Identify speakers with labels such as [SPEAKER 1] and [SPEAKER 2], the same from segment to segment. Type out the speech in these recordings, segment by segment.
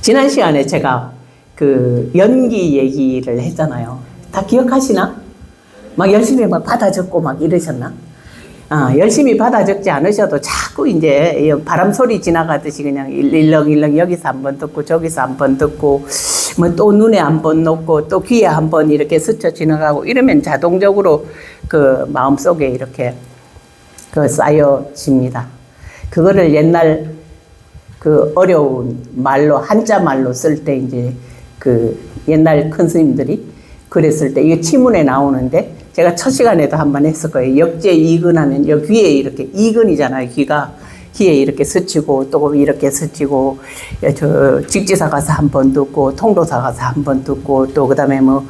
[SPEAKER 1] 지난 시간에 제가 그 연기 얘기를 했잖아요. 다 기억하시나? 막 열심히 막 받아 적고 막 이러셨나? 열심히 받아 적지 않으셔도 자꾸 이제 바람 소리 지나가듯이 그냥 일렁일렁 여기서 한번 듣고 저기서 한번 듣고 뭐 또 눈에 한번 놓고 또 귀에 한번 이렇게 스쳐 지나가고 이러면 자동적으로 그 마음속에 이렇게 그 쌓여집니다. 그거를 옛날 그 어려운 말로 한자 말로 쓸 때 이제 그 옛날 큰 스님들이 그랬을 때 이게 치문에 나오는데 제가 첫 시간에도 한번 했을 거예요. 역제 이근하면 여 귀에 이렇게 이근이잖아요. 귀에 이렇게 스치고 또 이렇게 스치고 저 직지사 가서 한번 듣고 통도사 가서 한번 듣고 또 그다음에 뭐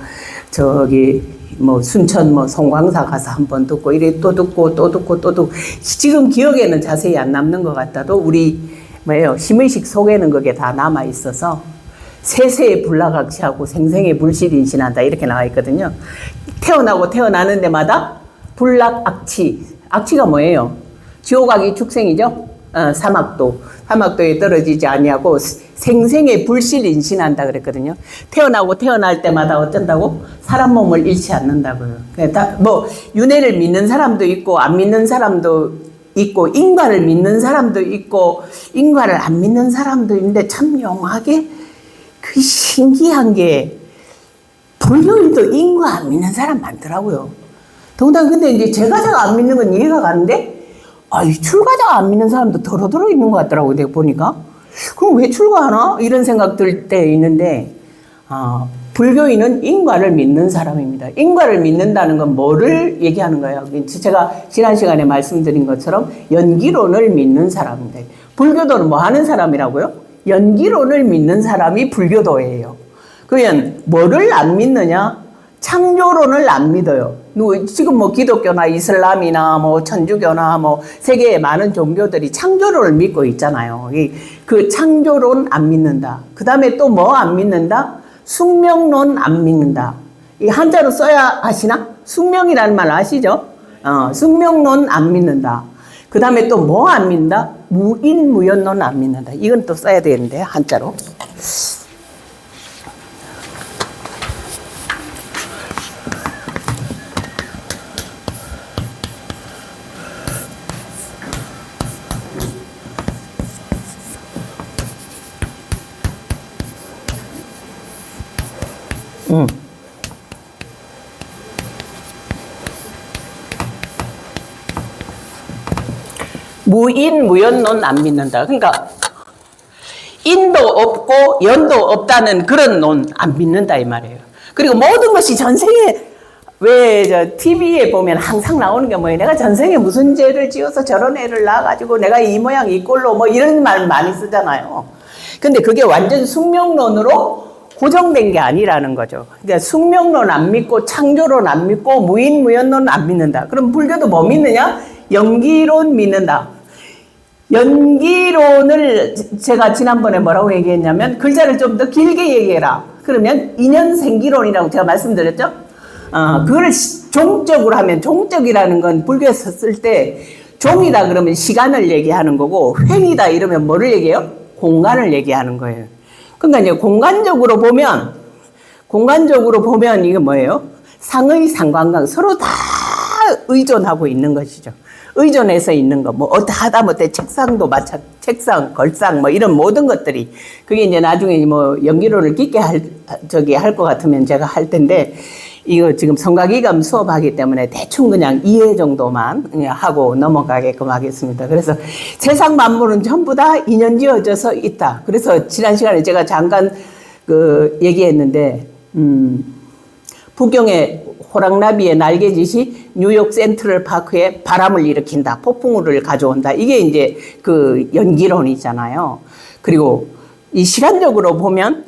[SPEAKER 1] 저기 뭐 순천 뭐 송광사 가서 한번 듣고 이래 또 듣고 또 듣고 또 듣고 지금 기억에는 자세히 안 남는 것 같아도 우리 뭐예요 심의식 속에는 그게 다 남아 있어서 세세의 불락악취하고 생생의 불실인신한다 이렇게 나와 있거든요. 태어나고 태어나는 데마다 불락악취, 악취가 뭐예요? 지옥악이 축생이죠. 사막도에 떨어지지 아니하고 생생의 불실인신한다 그랬거든요. 태어나고 태어날 때마다 어쩐다고? 사람 몸을 잃지 않는다고요. 뭐 윤회를 믿는 사람도 있고 안 믿는 사람도 있고 인과를 믿는 사람도 있고 인과를 안 믿는 사람도 있는데 참 묘하게 그 신기한 게 불교인도 인과 안 믿는 사람 많더라고요. 더군다나 근데 이제 제가자가 안 믿는 건 이해가 가는데 이 출가자가 안 믿는 사람도 더러더러 있는 것 같더라고요. 내가 보니까. 그럼 왜 출가하나? 이런 생각 들 때 있는데 불교인은 인과를 믿는 사람입니다. 인과를 믿는다는 건 뭐를 얘기하는 거예요? 제가 지난 시간에 말씀드린 것처럼 연기론을 믿는 사람입니다. 불교도는 뭐 하는 사람이라고요? 연기론을 믿는 사람이 불교도예요. 그러면 뭐를 안 믿느냐? 창조론을 안 믿어요. 지금 뭐 기독교나 이슬람이나 뭐 천주교나 뭐 세계의 많은 종교들이 창조론을 믿고 있잖아요. 그 창조론 안 믿는다. 그 다음에 또 뭐 안 믿는다? 숙명론 안 믿는다. 이 한자로 써야 하시나? 숙명이라는 말 아시죠? 숙명론 안 믿는다. 그 다음에 또 뭐 안 믿는다? 무인무연론 안 믿는다. 이건 또 써야 되는데 한자로. 무인무연론 안 믿는다. 그러니까 인도 없고 연도 없다는 그런 논 안 믿는다 이 말이에요. 그리고 모든 것이 전생에 왜 저 TV에 보면 항상 나오는 게 뭐예요? 내가 전생에 무슨 죄를 지어서 저런 애를 낳아가지고 내가 이 모양 이 꼴로 뭐 이런 말 많이 쓰잖아요. 근데 그게 완전 숙명론으로 고정된 게 아니라는 거죠. 그러니까 숙명론 안 믿고 창조론 안 믿고 무인무연론 안 믿는다. 그럼 불교도 뭐 믿느냐? 연기론 믿는다. 연기론을 제가 지난번에 뭐라고 얘기했냐면 글자를 좀 더 길게 얘기해라. 그러면 인연생기론이라고 제가 말씀드렸죠. 그걸 종적으로 하면 종적이라는 건 불교에서 쓸 때 종이다 그러면 시간을 얘기하는 거고 횡이다 이러면 뭐를 얘기해요? 공간을 얘기하는 거예요. 그러니까 이제 공간적으로 보면 이게 뭐예요? 상의 상관관 서로 다 의존하고 있는 것이죠. 의존해서 있는 거, 뭐, 하다못해 책상도 책상, 걸상, 뭐, 이런 모든 것들이, 그게 이제 나중에 뭐, 연기론을 깊게 할 것 같으면 제가 할 텐데, 이거 지금 성가기감 수업하기 때문에 대충 그냥 이해 정도만 그냥 하고 넘어가게끔 하겠습니다. 그래서 세상 만물은 전부 다 인연지어져서 있다. 그래서 지난 시간에 제가 잠깐 얘기했는데, 북경의 호랑나비의 날개짓이 뉴욕 센트럴 파크에 바람을 일으킨다. 폭풍우를 가져온다. 이게 이제 그 연기론이잖아요. 그리고 이 시간적으로 보면,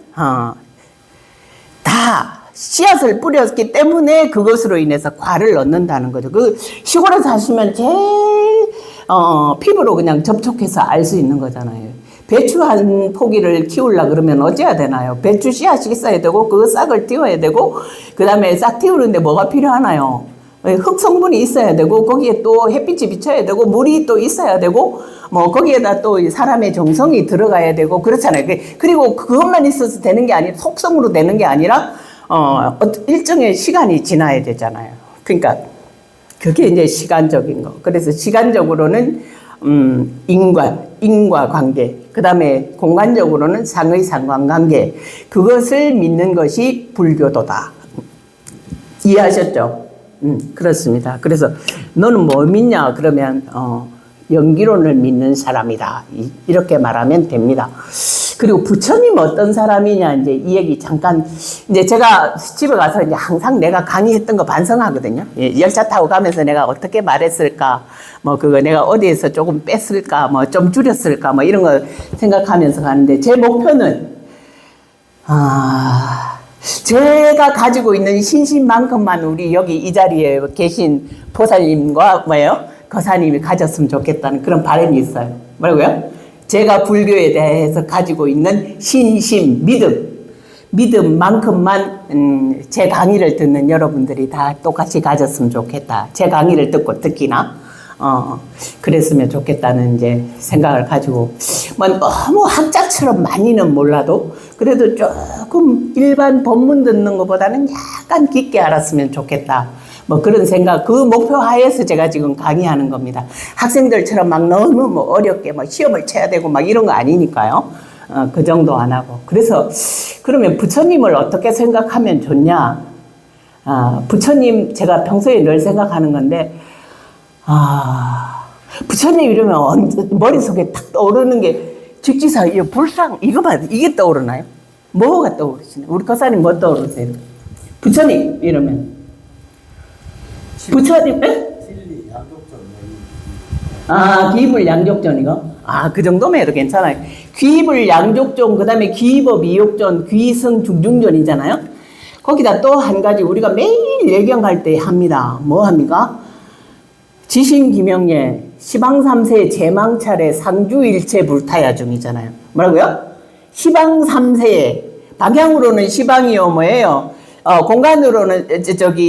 [SPEAKER 1] 다 씨앗을 뿌렸기 때문에 그것으로 인해서 과를 얻는다는 거죠. 그 시골에 사시면 제일, 피부로 그냥 접촉해서 알 수 있는 거잖아요. 배추 한 포기를 키우려고 그러면 어찌해야 되나요? 배추 씨앗이 있어야 되고 그 싹을 띄워야 되고 그 다음에 싹 띄우는데 뭐가 필요하나요? 흙 성분이 있어야 되고 거기에 또 햇빛이 비쳐야 되고 물이 또 있어야 되고 뭐 거기에다 또 사람의 정성이 들어가야 되고 그렇잖아요. 그리고 그것만 있어서 되는 게 아니라 속성으로 되는 게 아니라 일정의 시간이 지나야 되잖아요. 그러니까 그게 이제 시간적인 거. 그래서 시간적으로는 인과 관계, 그 다음에 공간적으로는 상의 상관관계, 그것을 믿는 것이 불교도다. 이해하셨죠? 그렇습니다. 그래서 너는 뭐 믿냐? 그러면 연기론을 믿는 사람이다. 이렇게 말하면 됩니다. 그리고 부처님 어떤 사람이냐, 이제 이 얘기 잠깐, 이제 제가 집에 가서 이제 항상 내가 강의했던 거 반성하거든요. 열차 타고 가면서 내가 어떻게 말했을까, 뭐 그거 내가 어디에서 조금 뺐을까, 뭐 좀 줄였을까, 뭐 이런 거 생각하면서 가는데 제 목표는, 제가 가지고 있는 신심만큼만 우리 여기 이 자리에 계신 보살님과 거사님이 가졌으면 좋겠다는 그런 바람이 있어요. 뭐라고요? 제가 불교에 대해서 가지고 있는 신심, 믿음만큼만 제 강의를 듣는 여러분들이 다 똑같이 가졌으면 좋겠다. 제 강의를 듣고 특히나 그랬으면 좋겠다는 이제 생각을 가지고 뭐 너무 학자처럼 많이는 몰라도 그래도 조금 일반 법문 듣는 것보다는 약간 깊게 알았으면 좋겠다. 뭐 그런 생각, 그 목표 하에서 제가 지금 강의하는 겁니다. 학생들처럼 막 너무 뭐 어렵게 막 시험을 쳐야 되고 막 이런 거 아니니까요. 그 정도 안 하고. 그래서 그러면 부처님을 어떻게 생각하면 좋냐? 부처님 제가 평소에 늘 생각하는 건데, 부처님 이러면 머릿속에 탁 떠오르는 게 직지사, 불상, 이거만, 이게 떠오르나요? 뭐가 떠오르시나요? 우리 거사님 뭐 떠오르세요? 부처님 이러면. 부처님,
[SPEAKER 2] 진리, 양족전.
[SPEAKER 1] 기입을 양족전 이거? 그 정도면 해도 괜찮아요. 귀입을 양족전, 그 다음에 귀입업 이욕전, 귀승 중중전이잖아요. 거기다 또 한 가지 우리가 매일 예경할 때 합니다. 뭐 합니까? 지신기명예, 시방삼세 제망차례 상주일체 불타야중이잖아요. 뭐라고요? 시방삼세, 방향으로는 시방이요, 뭐예요? 공간으로는,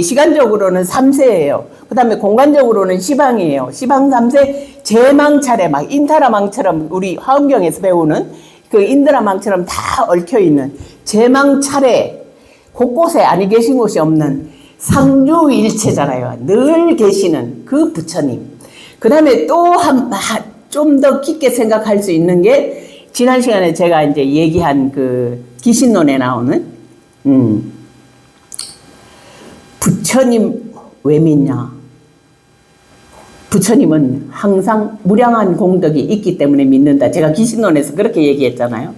[SPEAKER 1] 시간적으로는 삼세예요. 그 다음에 공간적으로는 시방이에요. 시방삼세 제망차례, 막 인타라망처럼 우리 화엄경에서 배우는 그 인드라망처럼 다 얽혀있는 제망차례, 곳곳에 아니 계신 곳이 없는 상주일체잖아요. 늘 계시는 그 부처님. 그 다음에 또 좀 더 깊게 생각할 수 있는 게 지난 시간에 제가 이제 얘기한 그 기신론에 나오는 부처님 왜 믿냐? 부처님은 항상 무량한 공덕이 있기 때문에 믿는다. 제가 기신론에서 그렇게 얘기했잖아요.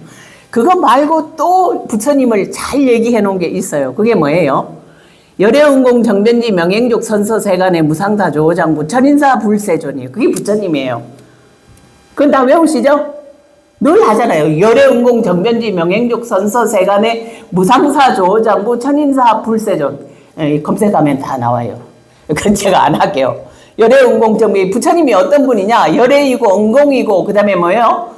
[SPEAKER 1] 그거 말고 또 부처님을 잘 얘기해 놓은 게 있어요. 그게 뭐예요? 열애운공 정변지 명행족 선서세간의 무상사조장부 천인사 불세존이에요. 그게 부처님이에요. 그건 다 외우시죠? 늘 하잖아요. 열애운공 정변지 명행족 선서세간의 무상사조장부 천인사 불세존. 검색하면 다 나와요. 그건 제가 안 할게요. 열애운공 정변, 부처님이 어떤 분이냐? 열애이고 운공이고 그 다음에 뭐예요?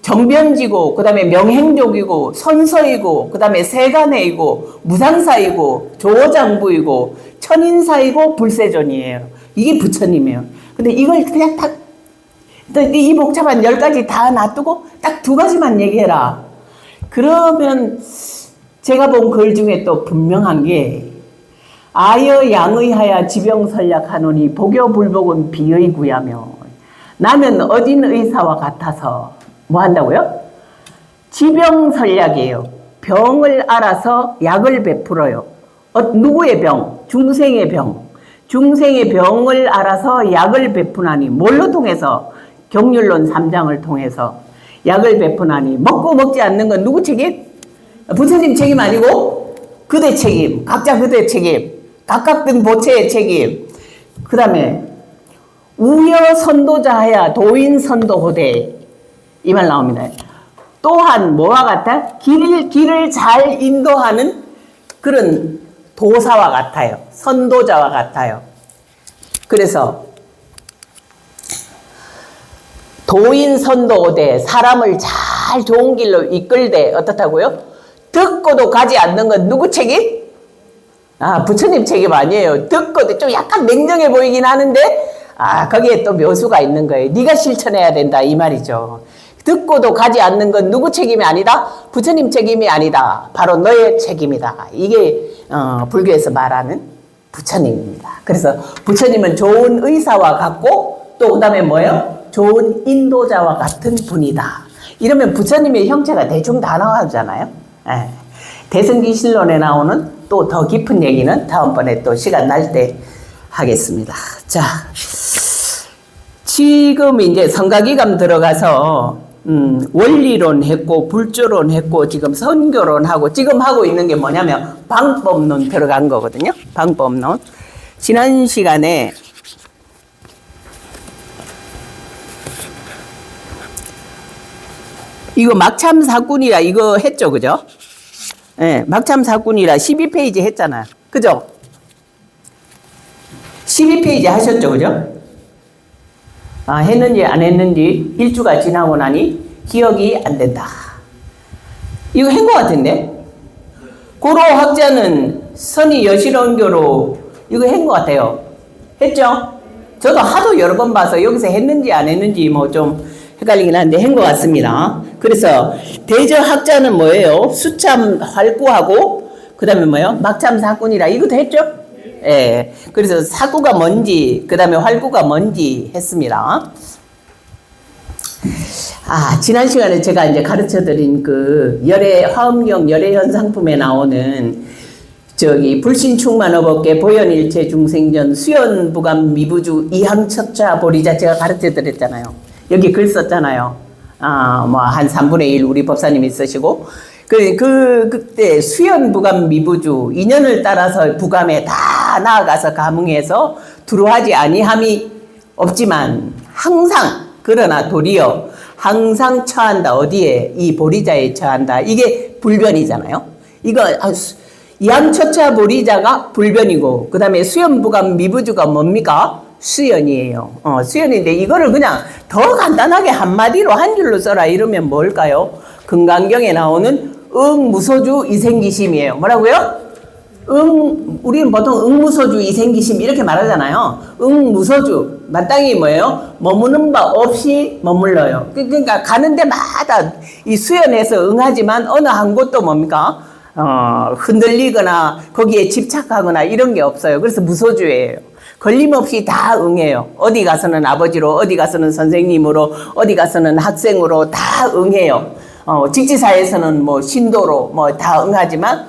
[SPEAKER 1] 정변지고, 그 다음에 명행족이고, 선서이고, 그 다음에 세간회이고, 무상사이고, 조장부이고, 천인사이고, 불세존이에요. 이게 부처님이에요. 근데 이걸 그냥 이 복잡한 10가지 다 놔두고 딱 2가지만 얘기해라. 그러면 제가 본 글 중에 또 분명한 게, 아여 양의하야 지병설약하노니 복여불복은 비의구야며, 나는 어진 의사와 같아서 뭐 한다고요? 지병설약이에요. 병을 알아서 약을 베풀어요. 누구의 병? 중생의 병. 중생의 병을 알아서 약을 베푸나니, 뭘로 통해서? 경률론 3장을 통해서 약을 베푸나니, 먹고 먹지 않는 건 누구 책임? 부처님 책임 아니고 그대 책임. 각자 그대 책임. 각각 든 보체의 책임. 그 다음에 우여 선도자하야 도인 선도호대. 이 말 나옵니다. 또한 뭐와 같아? 길을 잘 인도하는 그런 도사와 같아요. 선도자와 같아요. 그래서 도인 선도호대, 사람을 잘 좋은 길로 이끌되 어떻다고요? 듣고도 가지 않는 건 누구 책임? 아, 부처님 책임 아니에요. 듣고 좀 약간 냉정해 보이긴 하는데, 아, 거기에 또 묘수가 있는 거예요. 네가 실천해야 된다, 이 말이죠. 듣고도 가지 않는 건 누구 책임이 아니다? 부처님 책임이 아니다. 바로 너의 책임이다. 이게 불교에서 말하는 부처님입니다. 그래서 부처님은 좋은 의사와 같고 또 그다음에 뭐예요? 좋은 인도자와 같은 분이다. 이러면 부처님의 형체가 대충 다 나오잖아요. 예. 대승기실론에 나오는 또 더 깊은 얘기는 다음번에 또 시간 날 때 하겠습니다. 자, 지금 이제 성가기감 들어가서 원리론 했고 불조론 했고 지금 선교론 하고 지금 하고 있는 게 뭐냐면 방법론 들어간 거거든요. 방법론. 지난 시간에 이거 막참 사꾼이라 이거 했죠, 그죠? 예, 네, 막참 사꾼이라 12페이지 했잖아요. 그죠? 12페이지 하셨죠, 그죠? 아, 했는지 안 했는지 일주가 지나고 나니 기억이 안 된다. 이거 한 것 같은데? 고로 학자는 선이 여실원교로 이거 한 것 같아요. 했죠? 저도 하도 여러 번 봐서 여기서 했는지 안 했는지 뭐 좀 헷갈리긴 한데 한 것 같습니다. 그래서 대저학자는 뭐예요? 수참 활구하고 그 다음에 뭐예요? 막참 사꾼이라 이것도 했죠? 예. 그래서 사구가 뭔지 그 다음에 활구가 뭔지 했습니다. 아, 지난 시간에 제가 이제 가르쳐 드린 그 화엄경 열애현상품에 나오는 저기 불신충만어법계 보현일체 중생전 수연부감 미부주 이항처자 보리자 제가 가르쳐 드렸잖아요. 여기 글 썼잖아요. 아, 뭐 한 3분의 1 우리 법사님이 쓰시고 그때 수연부감 미부주 인연을 따라서 부감에 다 나아가서 감흥해서 두루하지 아니함이 없지만 항상 그러나 도리어 항상 처한다. 어디에? 이 보리자에 처한다. 이게 불변이잖아요. 이거 이항처차 보리자가 불변이고 그 다음에 수연부감 미부주가 뭡니까? 수연이에요. 수연인데 이거를 그냥 더 간단하게 한마디로 한 줄로 써라 이러면 뭘까요? 금강경에 나오는 응무소주 이생기심이에요. 뭐라고요? 우리는 보통 응무소주 이생기심 이렇게 말하잖아요. 응무소주 마땅히 뭐예요? 머무는 바 없이 머물러요. 그러니까 가는 데마다 이 수연에서 응하지만 어느 한 곳도 뭡니까? 흔들리거나 거기에 집착하거나 이런 게 없어요. 그래서 무소주예요. 걸림없이 다 응해요. 어디 가서는 아버지로, 어디 가서는 선생님으로, 어디 가서는 학생으로 다 응해요. 직지사에서는 뭐 신도로 뭐 다 응하지만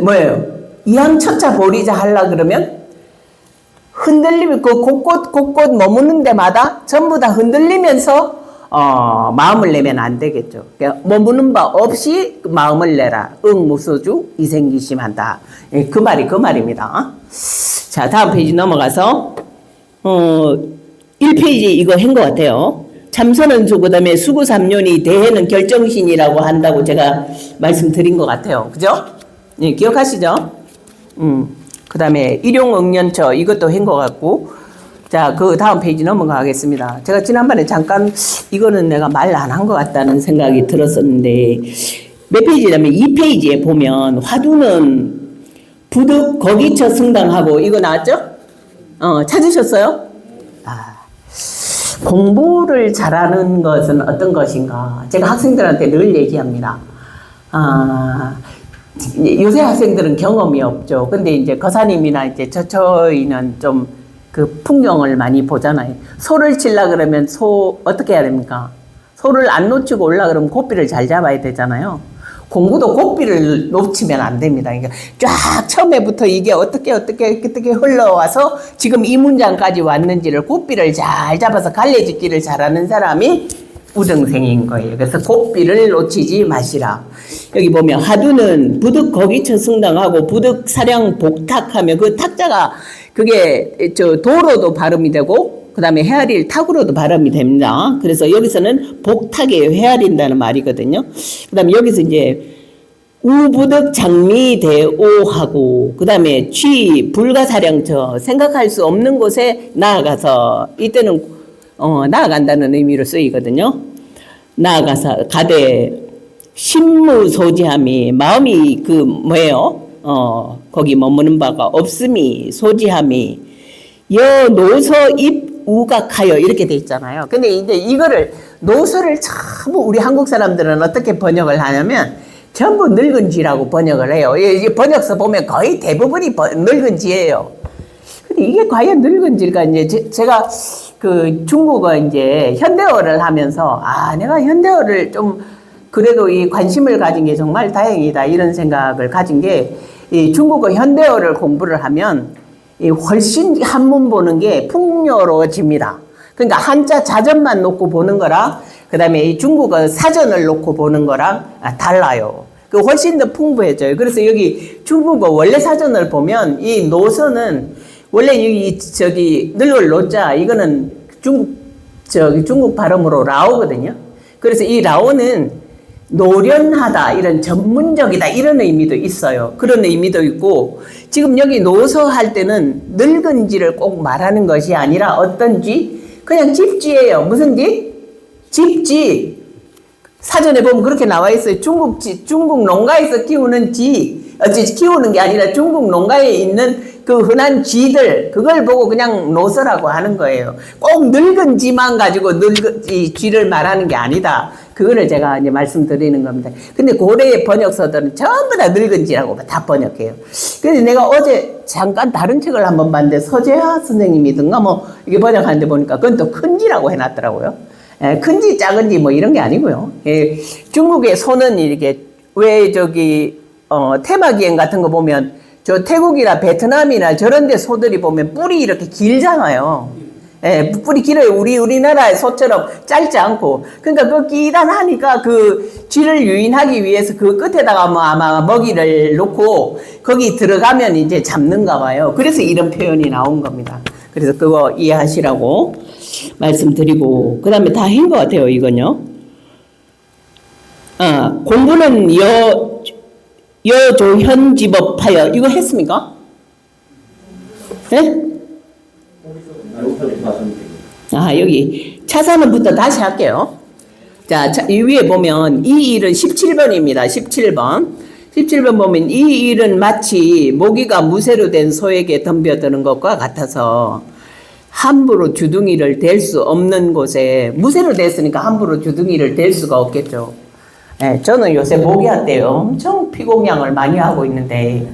[SPEAKER 1] 뭐예요? 이항처차 보리자 하려 그러면 흔들리면 그 곳곳 머무는 데마다 전부 다 흔들리면서 마음을 내면 안 되겠죠. 그러니까 머무는 바 없이 마음을 내라. 응무소주 이생기심한다. 예, 그 말입니다. 자, 다음 페이지 넘어가서 1페이지 이거 한 것 같아요. 참선은수 그다음에 수구삼륜이 대해는 결정신이라고 한다고 제가 말씀드린 것 같아요. 그죠? 예, 기억하시죠? 그다음에 일용응연처 이것도 한 것 같고. 자, 그 다음 페이지 넘어가겠습니다. 제가 지난번에 잠깐 이거는 내가 말 안 한 것 같다는 생각이 들었었는데 몇 페이지냐면 2페이지에 보면 화두는 부득 거기처 승당하고 이거 나왔죠? 찾으셨어요? 아, 공부를 잘하는 것은 어떤 것인가? 제가 학생들한테 늘 얘기합니다. 요새 학생들은 경험이 없죠. 근데 이제 거사님이나 이제 저희는 좀 그 풍경을 많이 보잖아요. 소를 치려 그러면 소 어떻게 해야 됩니까? 소를 안 놓치고 올라 그러면 고삐를 잘 잡아야 되잖아요. 공부도 고삐를 놓치면 안 됩니다. 그러니까 쫙 처음에부터 이게 어떻게 흘러와서 지금 이 문장까지 왔는지를 고삐를 잘 잡아서 갈래짓기를 잘하는 사람이 우등생인 거예요. 그래서 고삐를 놓치지 마시라. 여기 보면 화두는 부득 거기처 승당하고 부득 사량 복탁하며 그 탁자가 그게 도로도 발음이 되고 그 다음에 헤아릴 탁으로도 발음이 됩니다. 그래서 여기서는 복탁이에요. 헤아린다는 말이거든요. 그 다음에 여기서 이제 우부득 장미대오하고 그 다음에 취 불가사량처 생각할 수 없는 곳에 나아가서 이때는 나아간다는 의미로 쓰이거든요. 나아가서 가되 신무소지함이 마음이 그 뭐예요? 거기 머무는 바가 없음이 소지함이 여노서 입우각하여 이렇게 돼 있잖아요. 근데 이제 이거를 노서를 전부 우리 한국 사람들은 어떻게 번역을 하냐면 전부 늙은 쥐라고 번역을 해요. 이 번역서 보면 거의 대부분이 늙은 쥐예요. 근데 이게 과연 늙은 쥐일까? 이제 제가 그 중국어 이제 현대어를 하면서 내가 현대어를 좀 그래도 이 관심을 가진 게 정말 다행이다 이런 생각을 가진 게 이 중국어 현대어를 공부를 하면 이 훨씬 한문 보는 게 풍요로워집니다. 그러니까 한자 자전만 놓고 보는 거랑 그다음에 이 중국어 사전을 놓고 보는 거랑 달라요. 그 훨씬 더 풍부해져요. 그래서 여기 중국어 원래 사전을 보면 이 노서는 원래 여기 저기 늙을 노자 이거는 중국 발음으로 라오거든요. 그래서 이 라오는 노련하다 이런 전문적이다 이런 의미도 있어요. 그런 의미도 있고 지금 여기 노서 할 때는 늙은 쥐를 꼭 말하는 것이 아니라 어떤 쥐? 그냥 집쥐예요. 무슨 쥐? 집쥐. 사전에 보면 그렇게 나와 있어요. 중국 농가에서 키우는 쥐. 키우는 게 아니라 중국 농가에 있는 그 흔한 쥐들, 그걸 보고 그냥 노서라고 하는 거예요. 꼭 늙은 쥐만 가지고 이 쥐를 말하는 게 아니다. 그거를 제가 이제 말씀드리는 겁니다. 근데 고래의 번역서들은 전부 다 늙은 쥐라고 다 번역해요. 그래서 내가 어제 잠깐 다른 책을 한번 봤는데 서재하 선생님이든가 뭐 이게 번역하는데 보니까 그건 또 큰 쥐라고 해놨더라고요. 큰 쥐, 작은 쥐 뭐 이런 게 아니고요. 중국의 소는 이렇게 왜 저기 테마기행 같은 거 보면 저 태국이나 베트남이나 저런 데 소들이 보면 뿔이 이렇게 길잖아요. 뿔이 길어요. 우리나라의 소처럼 짧지 않고. 그러니까 그 기단하니까 그 쥐를 유인하기 위해서 그 끝에다가 뭐 아마 먹이를 놓고 거기 들어가면 이제 잡는가 봐요. 그래서 이런 표현이 나온 겁니다. 그래서 그거 이해하시라고 말씀드리고. 그 다음에 다 한 것 같아요, 이건요. 공부는 여조현지법하여 이거 했습니까? 네? 여기 차선부터 다시 할게요. 자, 이 위에 보면 이 일은 17번입니다. 17번 보면 이 일은 마치 모기가 무쇠로 된 소에게 덤벼드는 것과 같아서 함부로 주둥이를 댈 수 없는 곳에 무쇠로 됐으니까 함부로 주둥이를 댈 수가 없겠죠. 저는 요새 모기한테 엄청 피공양을 많이 하고 있는데,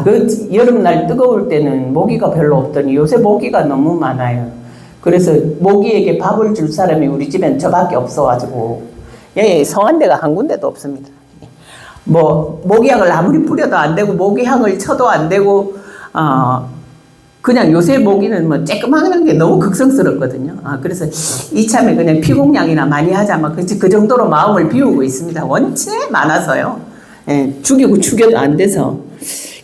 [SPEAKER 1] 그 여름날 뜨거울 때는 모기가 별로 없더니 요새 모기가 너무 많아요. 그래서 모기에게 밥을 줄 사람이 우리 집엔 저밖에 없어가지고, 성한 데가 한 군데도 없습니다. 뭐, 모기향을 아무리 뿌려도 안 되고, 모기향을 쳐도 안 되고, 그냥 요새 모기는 뭐 쬐끄만한 게 너무 극성스럽거든요. 그래서 이참에 그냥 피공양이나 많이 하자. 그 정도로 마음을 비우고 있습니다. 원체 많아서요. 죽여도 안 돼서.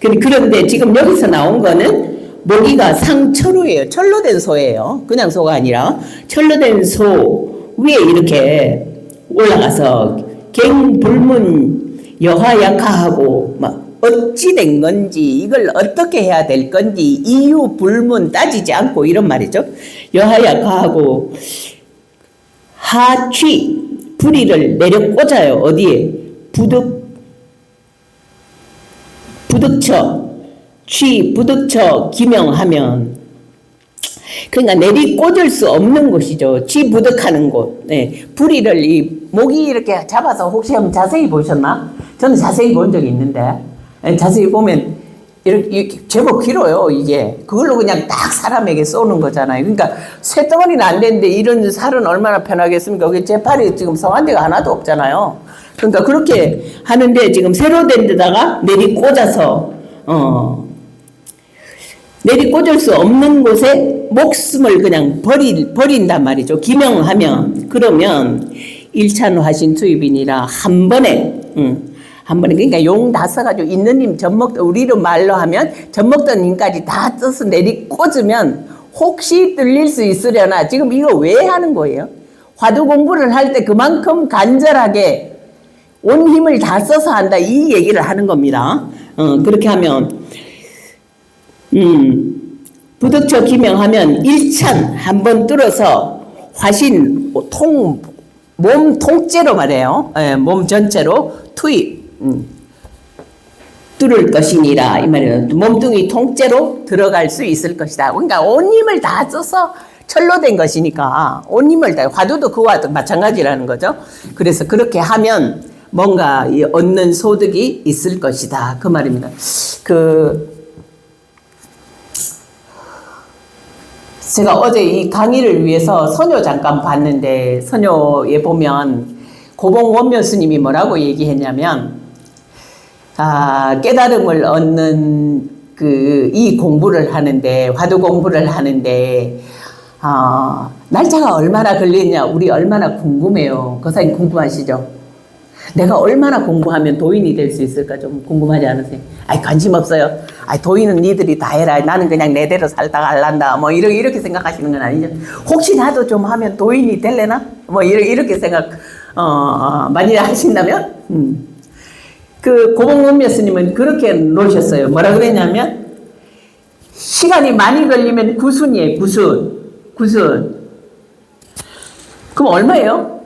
[SPEAKER 1] 그런데 지금 여기서 나온 거는 모기가 상철우예요. 철로 된 소예요. 그냥 소가 아니라 철로 된 소 위에 이렇게 올라가서 갱불문 여하약하하고 막 어찌 된 건지 이걸 어떻게 해야 될 건지 이유 불문 따지지 않고 이런 말이죠. 여하약하하고 하취 부리를 내려 꽂아요. 어디에? 부득처 부득처 기명하면 그러니까 내리 꽂을 수 없는 곳이죠. 부득하는 곳. 부리를 이 목이 이렇게 잡아서 혹시 한번 자세히 보셨나? 저는 자세히 본 적이 있는데 자세히 보면 이렇게 제법 길어요. 이게 그걸로 그냥 딱 사람에게 쏘는 거잖아요. 그러니까 쇳덩어리는 안 되는데 이런 살은 얼마나 편하겠습니까? 여기 제 팔이 지금 성한 데가 하나도 없잖아요. 그러니까 그렇게 하는데 지금 새로 된 데다가 내리 꽂아서 내리 꽂을 수 없는 곳에 목숨을 그냥 버린단 말이죠. 기명하면 그러면 일찬화신 투입이니라 한 번에 그러니까 용 다 써가지고 있는 님 우리로 말로 하면 젖먹던 님까지 다 써서 내리 꽂으면 혹시 뚫릴 수 있으려나 지금 이거 왜 하는 거예요? 화두 공부를 할 때 그만큼 간절하게 온 힘을 다 써서 한다 이 얘기를 하는 겁니다. 그렇게 하면 부득처 기명하면 일찬 한번 뚫어서 화신 몸 통째로 말해요. 예, 몸 전체로 투입. 뚫을 것이니라 이 말이에요. 몸뚱이 통째로 들어갈 수 있을 것이다. 그러니까 온 힘을 다 써서 철로 된 것이니까 온 힘을 다, 화두도 그와 마찬가지라는 거죠. 그래서 그렇게 하면 뭔가 얻는 소득이 있을 것이다 그 말입니다. 제가 어제 이 강의를 위해서 선요 잠깐 봤는데, 선요에 보면 고봉 원묘 스님이 뭐라고 얘기했냐면, 깨달음을 얻는 이 공부를 하는데, 화두 공부를 하는데, 날짜가 얼마나 걸리냐, 우리 얼마나 궁금해요. 거사님 궁금하시죠? 내가 얼마나 공부하면 도인이 될 수 있을까 좀 궁금하지 않으세요? 아이, 관심 없어요. 아이, 도인은 니들이 다 해라. 나는 그냥 내대로 살다가 할란다. 뭐, 이렇게 생각하시는 건 아니죠. 혹시 나도 좀 하면 도인이 될래나? 뭐, 이렇게 생각, 많이 하신다면? 그 고봉원묘 스님은 그렇게 놓으셨어요. 뭐라 그랬냐면, 시간이 많이 걸리면 구순이에요. 구순. 그럼 얼마예요?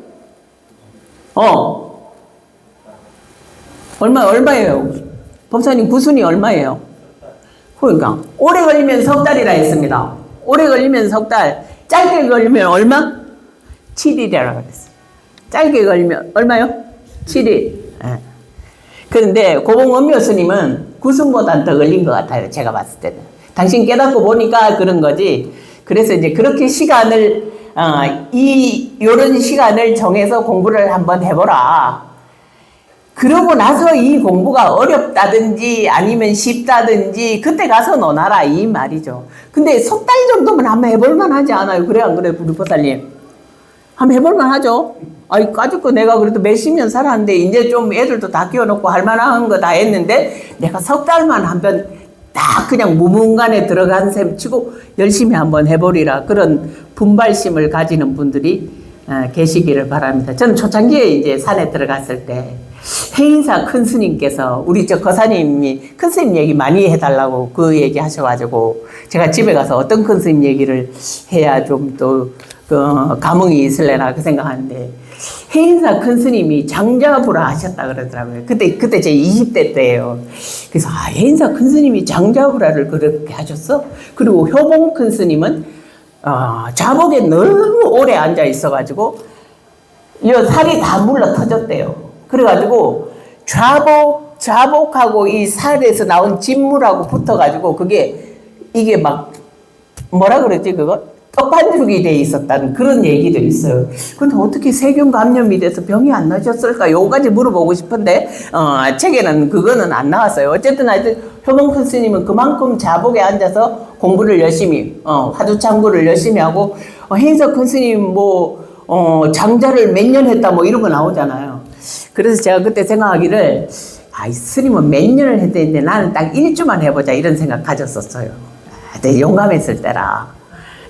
[SPEAKER 1] 얼마예요? 법사님 구순이 얼마예요? 그러니까 오래 걸리면 석 달이라 했습니다. 오래 걸리면 석 달, 짧게 걸리면 얼마? 7일이라고 그랬어요. 짧게 걸리면 얼마요? 7일. 예. 그런데 고봉원묘 스님은 구순보단 더 걸린 것 같아요. 제가 봤을 때는. 당신 깨닫고 보니까 그런 거지. 그래서 이제 그렇게 시간을 요런 시간을 정해서 공부를 한번 해보라. 그러고 나서 이 공부가 어렵다든지 아니면 쉽다든지 그때 가서 논하라 이 말이죠. 근데 석 달 정도면 한번 해볼만 하지 않아요? 그래 안 그래 우리 보살님? 한번 해볼만 하죠? 아이 까짓거 내가 그래도 몇십 년 살았는데 이제 좀 애들도 다 키워놓고 할 만한 거 다 했는데 내가 석 달만 한번 딱 그냥 무문간에 들어간 셈 치고 열심히 한번 해보리라, 그런 분발심을 가지는 분들이 계시기를 바랍니다. 저는 초창기에 이제 산에 들어갔을 때 해인사 큰 스님께서 우리 저 거사님이 큰 스님 얘기 많이 해달라고 그 얘기 하셔가지고 제가 집에 가서 어떤 큰 스님 얘기를 해야 좀 또 감흥이 있을래나 그 생각하는데, 해인사 큰 스님이 장자부라 하셨다 그러더라고요. 그때 제 20대 때예요. 그래서 해인사 큰 스님이 장자부라를 그렇게 하셨어? 그리고 효봉 큰 스님은 자복에 너무 오래 앉아 있어가지고 이 살이 다 물러 터졌대요. 그래가지고 좌복하고 이 살에서 나온 진물하고 붙어가지고 이게 막 뭐라 그러지 그거? 떡반죽이 돼 있었다는 그런 얘기도 있어요. 근데 어떻게 세균 감염이 돼서 병이 안 나셨을까? 요거까지 물어보고 싶은데 책에는 그거는 안 나왔어요. 어쨌든 하여튼 효봉 큰 스님은 그만큼 자복에 앉아서 공부를 열심히 화두창구를 열심히 하고, 해인사 큰 스님 장자를 몇 년 했다 뭐 이런 거 나오잖아요. 그래서 제가 그때 생각하기를 이 스님은 몇 년을 했는데 나는 딱 1주만 해보자 이런 생각 가졌었어요. 되게 용감했을 때라.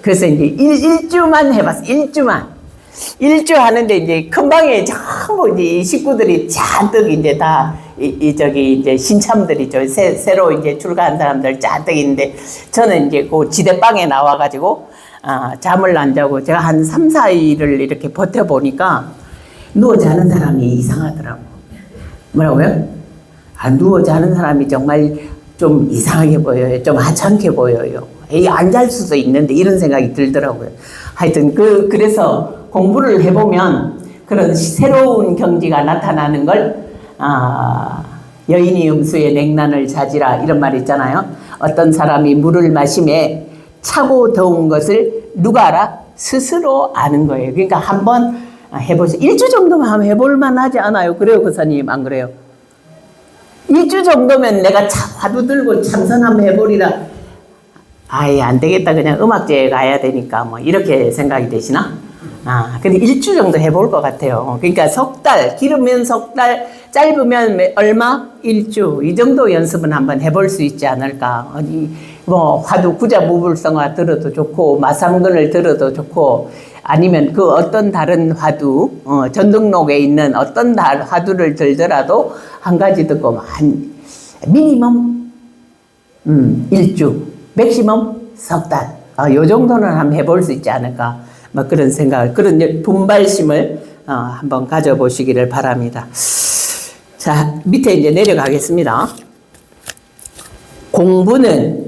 [SPEAKER 1] 그래서 이제 일주만 해봤어. 1주 하는데 이제 큰 방에 전부 이제 식구들이 잔뜩 이제 다 이제 신참들이죠. 새로 이제 출가한 사람들 잔뜩 있는데 저는 이제 그 지대방에 나와가지고 잠을 안 자고 제가 한 3, 4일을 이렇게 버텨보니까 누워 자는 사람이 이상하더라고. 뭐라고요? 누워 자는 사람이 정말 좀 이상하게 보여요. 좀 하찮게 보여요. 안 잘 수도 있는데 이런 생각이 들더라고요. 하여튼 그래서 공부를 해보면 그런 새로운 경지가 나타나는 걸 여인이 음수에 냉난을 자지라 이런 말 있잖아요. 어떤 사람이 물을 마심에 차고 더운 것을 누가 알아? 스스로 아는 거예요. 그러니까 한번 해보세요. 1주 정도만 하면 해볼만 하지 않아요? 그래요, 거사님? 안 그래요? 1주 정도면 내가 화두 들고 참선 한번 해보리라. 안 되겠다. 그냥 음악제에 가야 되니까 뭐 이렇게 생각이 되시나? 근데 1주 정도 해볼 것 같아요. 그러니까 석 달, 길으면 석 달, 짧으면 얼마? 1주. 이 정도 연습은 한번 해볼 수 있지 않을까. 화두 구자 무불성화 들어도 좋고, 마삼근을 들어도 좋고, 아니면 그 어떤 다른 화두, 전등록에 있는 어떤 화두를 들더라도 한 가지 듣고, 미니멈, 1주. 맥시멈 석 달. 요 정도는 한번 해볼 수 있지 않을까. 그런 생각, 그런 분발심을 한번 가져보시기를 바랍니다. 자, 밑에 이제 내려가겠습니다. 공부는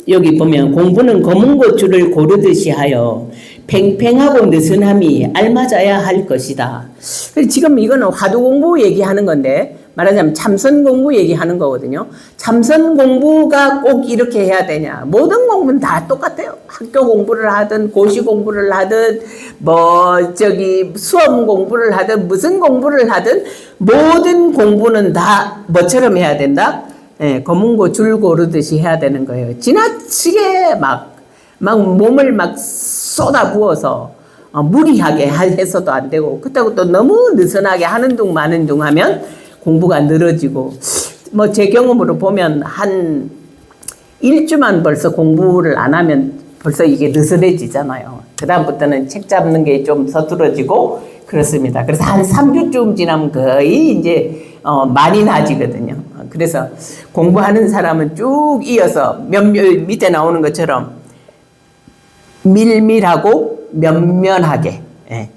[SPEAKER 1] 여기 보면 공부는 검은 고추를 고르듯이 하여 팽팽하고 느슨함이 알맞아야 할 것이다. 지금 이거는 화두 공부 얘기하는 건데 말하자면 참선 공부 얘기하는 거거든요. 참선 공부가 꼭 이렇게 해야 되냐? 모든 공부는 다 똑같아요. 학교 공부를 하든 고시 공부를 하든 수험 공부를 하든 무슨 공부를 하든 모든 공부는 다 뭐처럼 해야 된다? 검은 고 줄 고르듯이 해야 되는 거예요. 지나치게 막 몸을 막 쏟아 부어서 무리하게 해서도 안 되고 그렇다고 또 너무 느슨하게 하는 둥 마는 둥 하면 공부가 늘어지고 제 경험으로 보면 한 1주만 벌써 공부를 안 하면 벌써 이게 느슨해지잖아요. 그 다음부터는 책 잡는 게 좀 서툴어지고 그렇습니다. 그래서 한 3주쯤 지나면 거의 이제 많이 나아지거든요. 그래서 공부하는 사람은 쭉 이어서 밑에 나오는 것처럼 밀밀하고 면면하게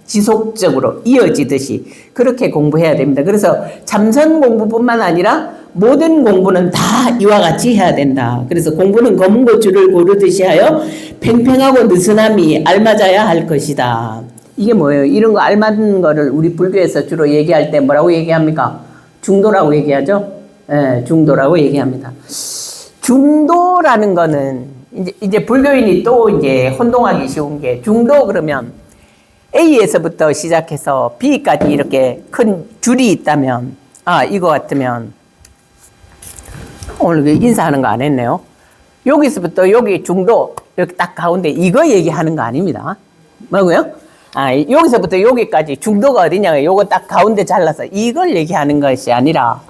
[SPEAKER 1] 지속적으로 이어지듯이 그렇게 공부해야 됩니다. 그래서 참선 공부뿐만 아니라 모든 공부는 다 이와 같이 해야 된다. 그래서 공부는 검은 고추를 고르듯이 하여 팽팽하고 느슨함이 알맞아야 할 것이다. 이게 뭐예요? 이런 거 알맞은 거를 우리 불교에서 주로 얘기할 때 뭐라고 얘기합니까? 중도라고 얘기하죠? 중도라고 얘기합니다. 중도라는 거는 이제 불교인이 또 이제 혼동하기 쉬운 게 중도 그러면 A에서부터 시작해서 B까지 이렇게 큰 줄이 있다면 이거 같으면 오늘 인사하는 거 안 했네요. 여기서부터 여기 중도 이렇게 딱 가운데 이거 얘기하는 거 아닙니다. 뭐고요? 여기서부터 여기까지 중도가 어디냐? 요거 딱 가운데 잘라서 이걸 얘기하는 것이 아니라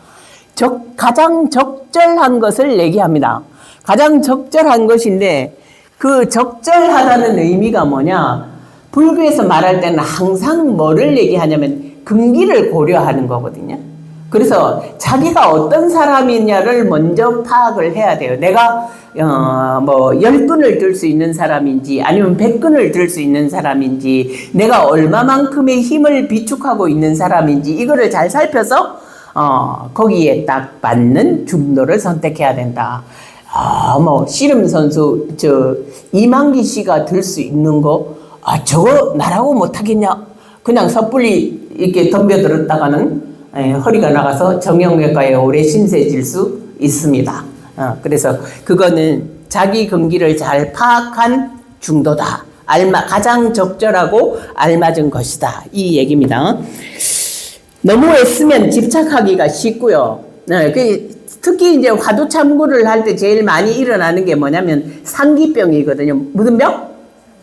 [SPEAKER 1] 가장 적절한 것을 얘기합니다. 가장 적절한 것인데 그 적절하다는 의미가 뭐냐? 불교에서 말할 때는 항상 뭐를 얘기하냐면 근기를 고려하는 거거든요. 그래서 자기가 어떤 사람이냐를 먼저 파악을 해야 돼요. 내가 10근을 들 수 있는 사람인지 아니면 100근을 들 수 있는 사람인지 내가 얼마만큼의 힘을 비축하고 있는 사람인지 이거를 잘 살펴서 거기에 딱 맞는 중도를 선택해야 된다. 씨름 선수 이만기 씨가 들 수 있는 거 저거 나라고 못하겠냐? 그냥 섣불리 이렇게 덤벼들었다가는 허리가 나가서 정형외과에 오래 신세질 수 있습니다. 그래서 그거는 자기 근기를 잘 파악한 중도다. 가장 적절하고 알맞은 것이다. 이 얘기입니다. 너무 애쓰면 집착하기가 쉽고요. 특히 이제 화두 참고를 할 때 제일 많이 일어나는 게 뭐냐면 상기병이거든요. 무슨 병?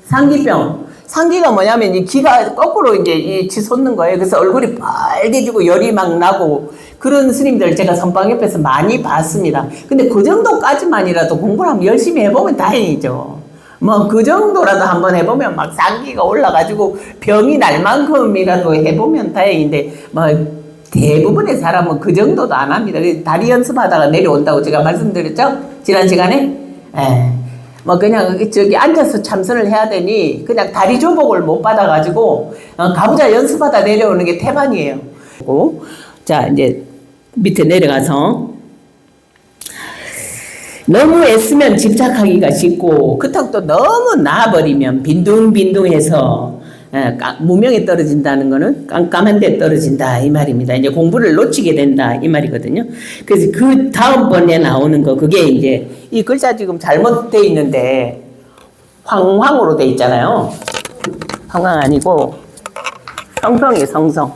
[SPEAKER 1] 상기병. 상기가 뭐냐면 이 기가 거꾸로 이제 치솟는 거예요. 그래서 얼굴이 빨개지고 열이 막 나고 그런 스님들 제가 선방 옆에서 많이 봤습니다. 근데 그 정도까지만이라도 공부를 한번 열심히 해보면 다행이죠. 그 정도라도 한번 해보면 막 상기가 올라가지고 병이 날 만큼이라도 해보면 다행인데 대부분의 사람은 그 정도도 안 합니다. 다리 연습하다가 내려온다고 제가 말씀드렸죠? 지난 시간에? 그냥 앉아서 참선을 해야 되니 그냥 다리 조복을 못 받아가지고 가보자 연습하다 내려오는 게 태반이에요. 자, 이제 밑에 내려가서 너무 애쓰면 집착하기가 쉽고 그렇다고 또 너무 나아버리면 빈둥빈둥해서 무명에 떨어진다는 거는 깜깜한 데 떨어진다 이 말입니다. 이제 공부를 놓치게 된다 이 말이거든요. 그래서 그 다음번에 나오는 거 그게 이제 이 글자 지금 잘못돼 있는데 황황으로 돼 있잖아요. 황황 아니고 성성이 성성.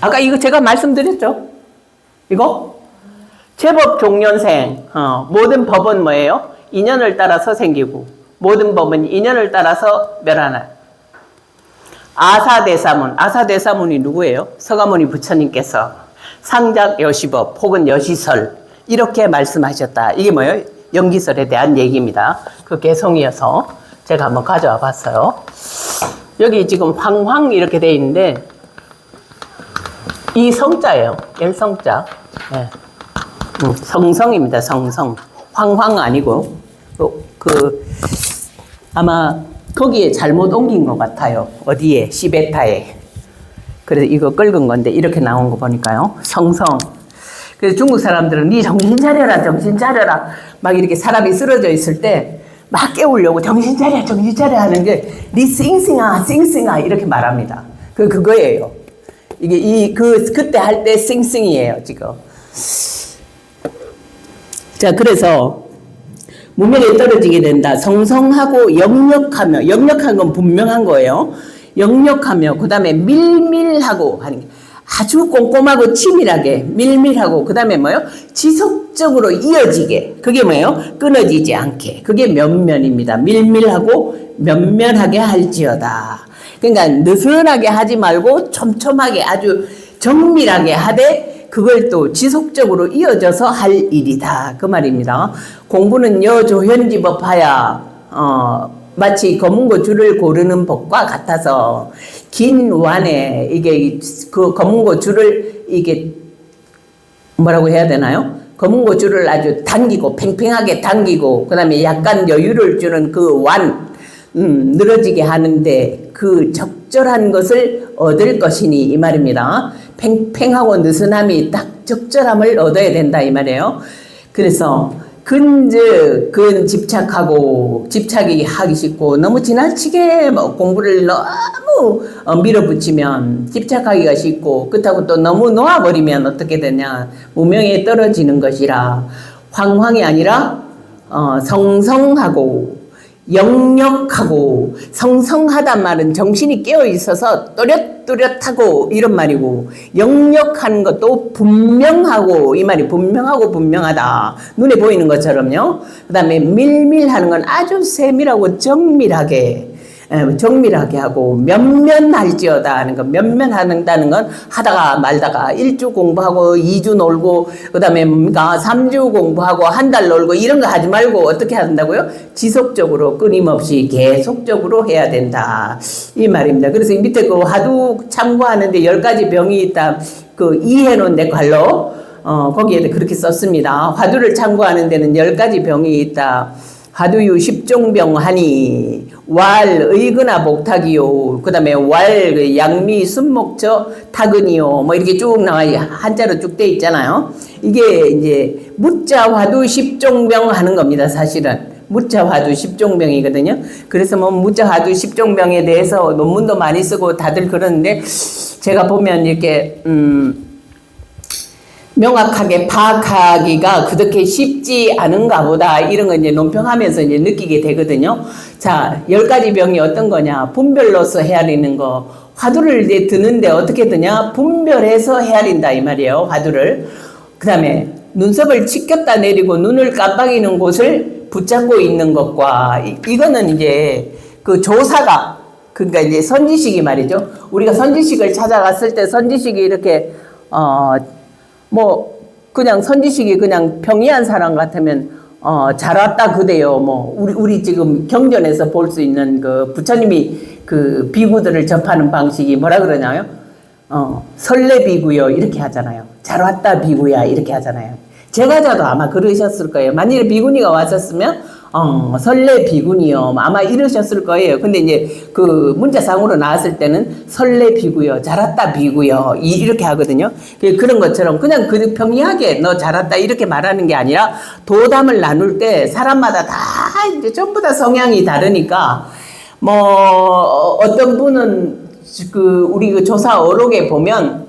[SPEAKER 1] 아까 이거 제가 말씀드렸죠. 이거 제법 종년생. 모든 법은 뭐예요? 인연을 따라서 생기고 모든 법은 인연을 따라서 멸하나. 아사대사문. 아사대사문이 누구예요? 서가모니 부처님께서 상작 여시법 혹은 여시설 이렇게 말씀하셨다. 이게 뭐예요? 염기설에 대한 얘기입니다. 그 개성이어서 제가 한번 가져와 봤어요. 여기 지금 황황 이렇게 돼 있는데 이 성자예요. 열성자. 네. 성성입니다. 성성. 황황 아니고 아마 거기에 잘못 옮긴 것 같아요. 어디에? 시베타에. 그래서 이거 긁은 건데 이렇게 나온 거 보니까요. 성성. 그래서 중국 사람들은 니 정신 차려라, 정신 차려라. 막 이렇게 사람이 쓰러져 있을 때 막 깨우려고 정신 차려, 정신 차려 하는 게 니 싱싱아, 싱싱아 이렇게 말합니다. 그거예요. 이게 그때 할 때 싱싱이에요, 지금. 자, 그래서 문명에 떨어지게 된다. 성성하고 역력하며, 역력한 건 분명한 거예요. 역력하며, 그 다음에 밀밀하고 하는 게 아주 꼼꼼하고 치밀하게, 밀밀하고, 그 다음에 뭐요? 지속적으로 이어지게. 그게 뭐예요? 끊어지지 않게. 그게 면면입니다. 밀밀하고 면면하게 할지어다. 그러니까 느슨하게 하지 말고 촘촘하게 아주 정밀하게 하되 그걸 또 지속적으로 이어져서 할 일이다. 그 말입니다. 공부는 여조현지법하야 마치 검은고 줄을 고르는 법과 같아서 긴 완에 이게 그 검은고 줄을 이게 뭐라고 해야 되나요? 검은고 줄을 아주 당기고 팽팽하게 당기고 그 다음에 약간 여유를 주는 그 완 늘어지게 하는데 그 적절한 것을 얻을 것이니 이 말입니다. 팽팽하고 느슨함이 딱 적절함을 얻어야 된다 이 말이에요. 그래서 근즉 집착하고 집착이 하기 쉽고 너무 지나치게 뭐 공부를 너무 밀어붙이면 집착하기가 쉽고 그렇다고 또 너무 놓아버리면 어떻게 되냐 무명에 떨어지는 것이라 황황이 아니라 성성하고 역력하고 성성하단 말은 정신이 깨어 있어서 또렷또렷하고 이런 말이고 역력한 것도 분명하고 이 말이 분명하고 분명하다 눈에 보이는 것처럼요. 그 다음에 밀밀하는 건 아주 세밀하고 정밀하게 하고 면면할지어다 하는 거 면면한다는 건 하다가 말다가 1주 공부하고 2주 놀고 그 다음에 3주 공부하고 한 달 놀고 이런 거 하지 말고 어떻게 한다고요? 지속적으로 끊임없이 계속적으로 해야 된다 이 말입니다. 그래서 밑에 그 화두 참고하는데 10가지 병이 있다 그 이해놓은 데 관로 거기에 그렇게 썼습니다. 화두를 참고하는 데는 10가지 병이 있다. 화두유 10종병 하니 왈 의근아 복탁이요 그 다음에 왈 양미 순목저 타근이요 뭐 이렇게 쭉 나와 한자로 쭉 돼 있잖아요. 이게 이제 무자 화두 10종병 하는 겁니다. 사실은 무자 화두 10종병이거든요. 그래서 뭐 무자 화두 10종병에 대해서 논문도 많이 쓰고 다들 그러는데 제가 보면 이렇게 명확하게 파악하기가 그렇게 쉽지 않은가 보다 이런 거 이제 논평하면서 이제 느끼게 되거든요. 자, 10가지 병이 어떤 거냐? 분별로서 헤아리는 거. 화두를 이제 드는데 어떻게 드냐? 분별해서 헤아린다 이 말이에요. 화두를. 그 다음에 눈썹을 치켰다 내리고 눈을 깜빡이는 곳을 붙잡고 있는 것과 이거는 이제 그 조사가 그러니까 이제 선지식이 말이죠. 우리가 선지식을 찾아갔을 때 선지식이 이렇게 뭐 그냥 선지식이 그냥 평이한 사람 같으면 잘 왔다 그대요. 뭐 우리 지금 경전에서 볼 수 있는 그 부처님이 그 비구들을 접하는 방식이 뭐라 그러나요? 설레 비구요 이렇게 하잖아요. 잘 왔다 비구야 이렇게 하잖아요. 제가자도 아마 그러셨을 거예요. 만일에 비구니가 왔었으면 설레 비구니요 아마 이러셨을 거예요. 근데 이제 그 문자상으로 나왔을 때는 설레 비구요 잘 왔다 비구요 이렇게 하거든요. 그런 것처럼 그냥 그 평이하게 너 잘 왔다 이렇게 말하는 게 아니라 도담을 나눌 때 사람마다 다 이제 전부 다 성향이 다르니까 뭐 어떤 분은 그 우리 그 조사 어록에 보면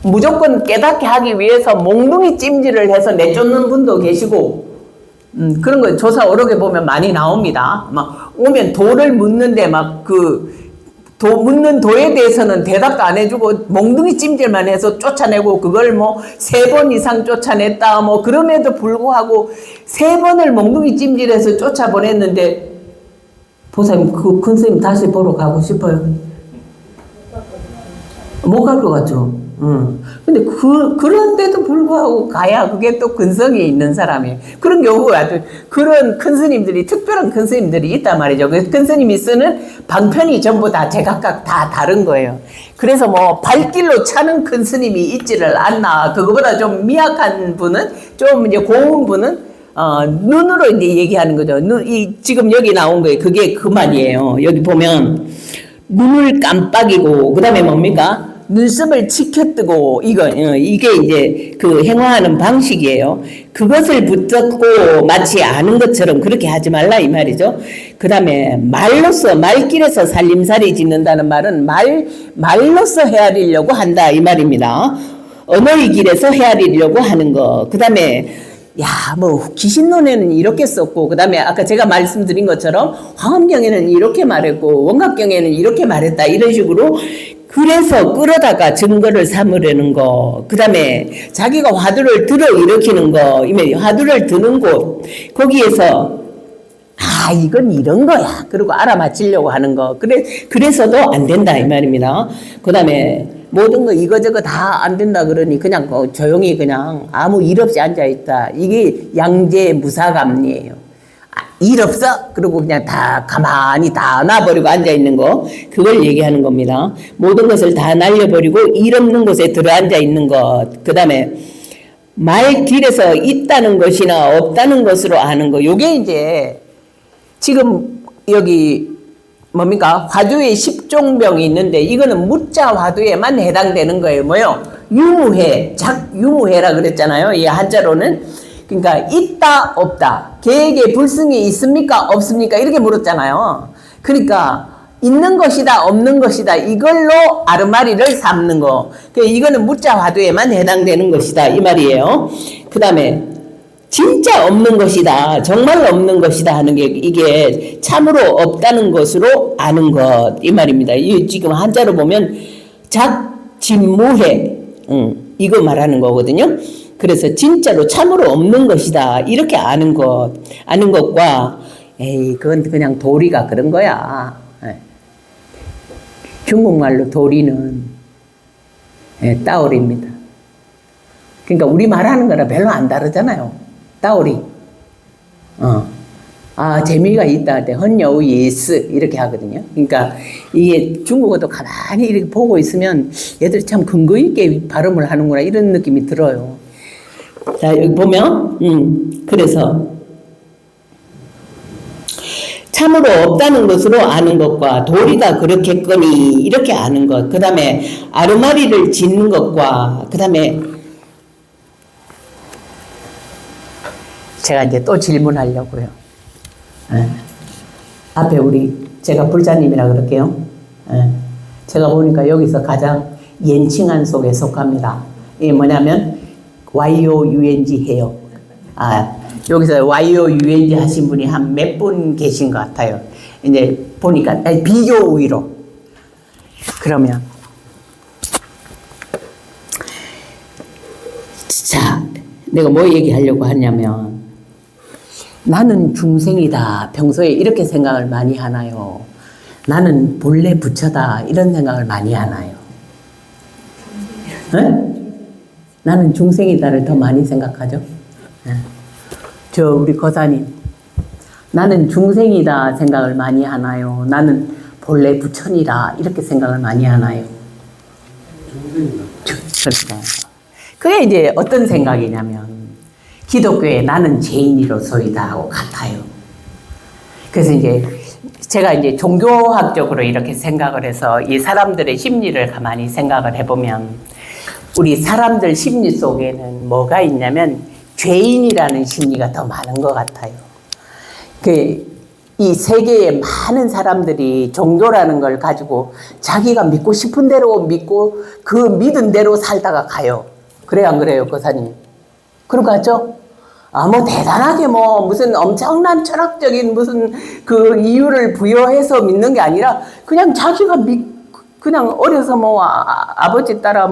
[SPEAKER 1] 무조건 깨닫게 하기 위해서 몽둥이 찜질을 해서 내쫓는 분도 계시고 그런 거 조사 어록에 보면 많이 나옵니다. 막 오면 도를 묻는데 막 묻는 도에 대해서는 대답도 안 해주고 몽둥이 찜질만 해서 쫓아내고 그걸 뭐 3번 이상 쫓아냈다 뭐 그럼에도 불구하고 3번을 몽둥이 찜질해서 쫓아보냈는데 보사님 그 큰 스님 다시 보러 가고 싶어요? 못 갈 것 같죠? 근데 그런데도 불구하고 가야 그게 또 근성이 있는 사람이에요. 그런 경우가 아주 그런 큰 스님들이 특별한 큰 스님들이 있단 말이죠. 그 큰 스님이 쓰는 방편이 전부 다 제각각 다 다른 거예요. 그래서 뭐 발길로 차는 큰 스님이 있지를 않나. 그거보다 좀 미약한 분은 좀 이제 고운 분은 눈으로 이제 얘기하는 거죠. 지금 여기 나온 거예요. 그게 그 말이에요. 여기 보면 눈을 깜빡이고 그다음에 뭡니까? 눈썹을 치켜뜨고 이게 이제 그 행화하는 방식이에요. 그것을 붙잡고 마치 아는 것처럼 그렇게 하지 말라 이 말이죠. 그다음에 말길에서 살림살이 짓는다는 말은 말로서 헤아리려고 한다 이 말입니다. 언어의 길에서 헤아리려고 하는 거. 그다음에 귀신 논에는 이렇게 썼고, 그 다음에 아까 제가 말씀드린 것처럼 화엄경에는 이렇게 말했고, 원각경에는 이렇게 말했다. 이런 식으로. 그래서 끌어다가 증거를 삼으려는 거. 그 다음에 자기가 화두를 들어 일으키는 거. 화두를 드는 곳. 거기에서, 이건 이런 거야. 그리고 알아맞히려고 하는 거. 그래서도 안 된다. 이 말입니다. 그 다음에 모든 거 이거저거 다 안 된다 그러니 그냥 조용히 그냥 아무 일 없이 앉아있다. 이게 양재 무사감리예요. 일 없어? 그리고 그냥 다 가만히 다 놔버리고 앉아있는 거. 그걸 얘기하는 겁니다. 모든 것을 다 날려버리고 일 없는 곳에 들어앉아 있는 것. 그 다음에 말 길에서 있다는 것이나 없다는 것으로 아는 거. 요게 이제 지금 여기 뭡니까? 화두에 10종병이 있는데 이거는 무자 화두에만 해당되는 거예요. 뭐요? 유무해, 유무해라 그랬잖아요. 이 한자로는. 그러니까 있다 없다. 계획에 불승이 있습니까 없습니까? 이렇게 물었잖아요. 그러니까 있는 것이다 없는 것이다 이걸로 아르마리를 삼는 거. 이거는 무자 화두에만 해당되는 것이다 이 말이에요. 그 다음에 진짜 없는 것이다. 정말 없는 것이다 하는 게 이게 참으로 없다는 것으로 아는 것 이 말입니다. 이 지금 한자로 보면 작진무해 이거 말하는 거거든요. 그래서 진짜로 참으로 없는 것이다. 이렇게 아는 것과 그건 그냥 도리가 그런 거야. 중국말로 도리는 따오리입니다. 그러니까 우리 말하는 거랑 별로 안 다르잖아요. 따오리. 재미가 있다 할 때 헌여우 예스 이렇게 하거든요. 그러니까 이게 중국어도 가만히 이렇게 보고 있으면 얘들이 참 근거 있게 발음을 하는구나 이런 느낌이 들어요. 자, 여기 보면 그래서 참으로 없다는 것으로 아는 것과 도리가 그렇겠거니 이렇게 아는 것. 그 다음에 아르마리를 짓는 것과 그 다음에 제가 이제 또 질문하려고요. 앞에 제가 불자님이라 그럴게요. 제가 보니까 여기서 가장 연칭한 속에 속합니다. 이게 뭐냐면 YOUNG 해요. 여기서 YOUNG 하신 분이 한 몇 분 계신 것 같아요. 이제 보니까 비교 우위로. 그러면 자, 내가 뭐 얘기하려고 하냐면 나는 중생이다. 평소에 이렇게 생각을 많이 하나요? 나는 본래 부처다. 이런 생각을 많이 하나요? 나는 중생이다를 더 많이 생각하죠? 우리 거사님. 나는 중생이다 생각을 많이 하나요? 나는 본래 부처니라. 이렇게 생각을 많이 하나요? 중생이다. 그게 이제 어떤 생각이냐면 기독교에 나는 죄인이로소이다 하고 같아요. 그래서 이제 제가 이제 종교학적으로 이렇게 생각을 해서 이 사람들의 심리를 가만히 생각을 해보면 우리 사람들 심리 속에는 뭐가 있냐면 죄인이라는 심리가 더 많은 것 같아요. 이 세계의 많은 사람들이 종교라는 걸 가지고 자기가 믿고 싶은 대로 믿고 그 믿은 대로 살다가 가요. 그래요, 안 그래요, 거사님? 그런 거 같죠? 대단하게 무슨 엄청난 철학적인 무슨 그 이유를 부여해서 믿는 게 아니라 그냥 자기가 그냥 어려서 아버지 따라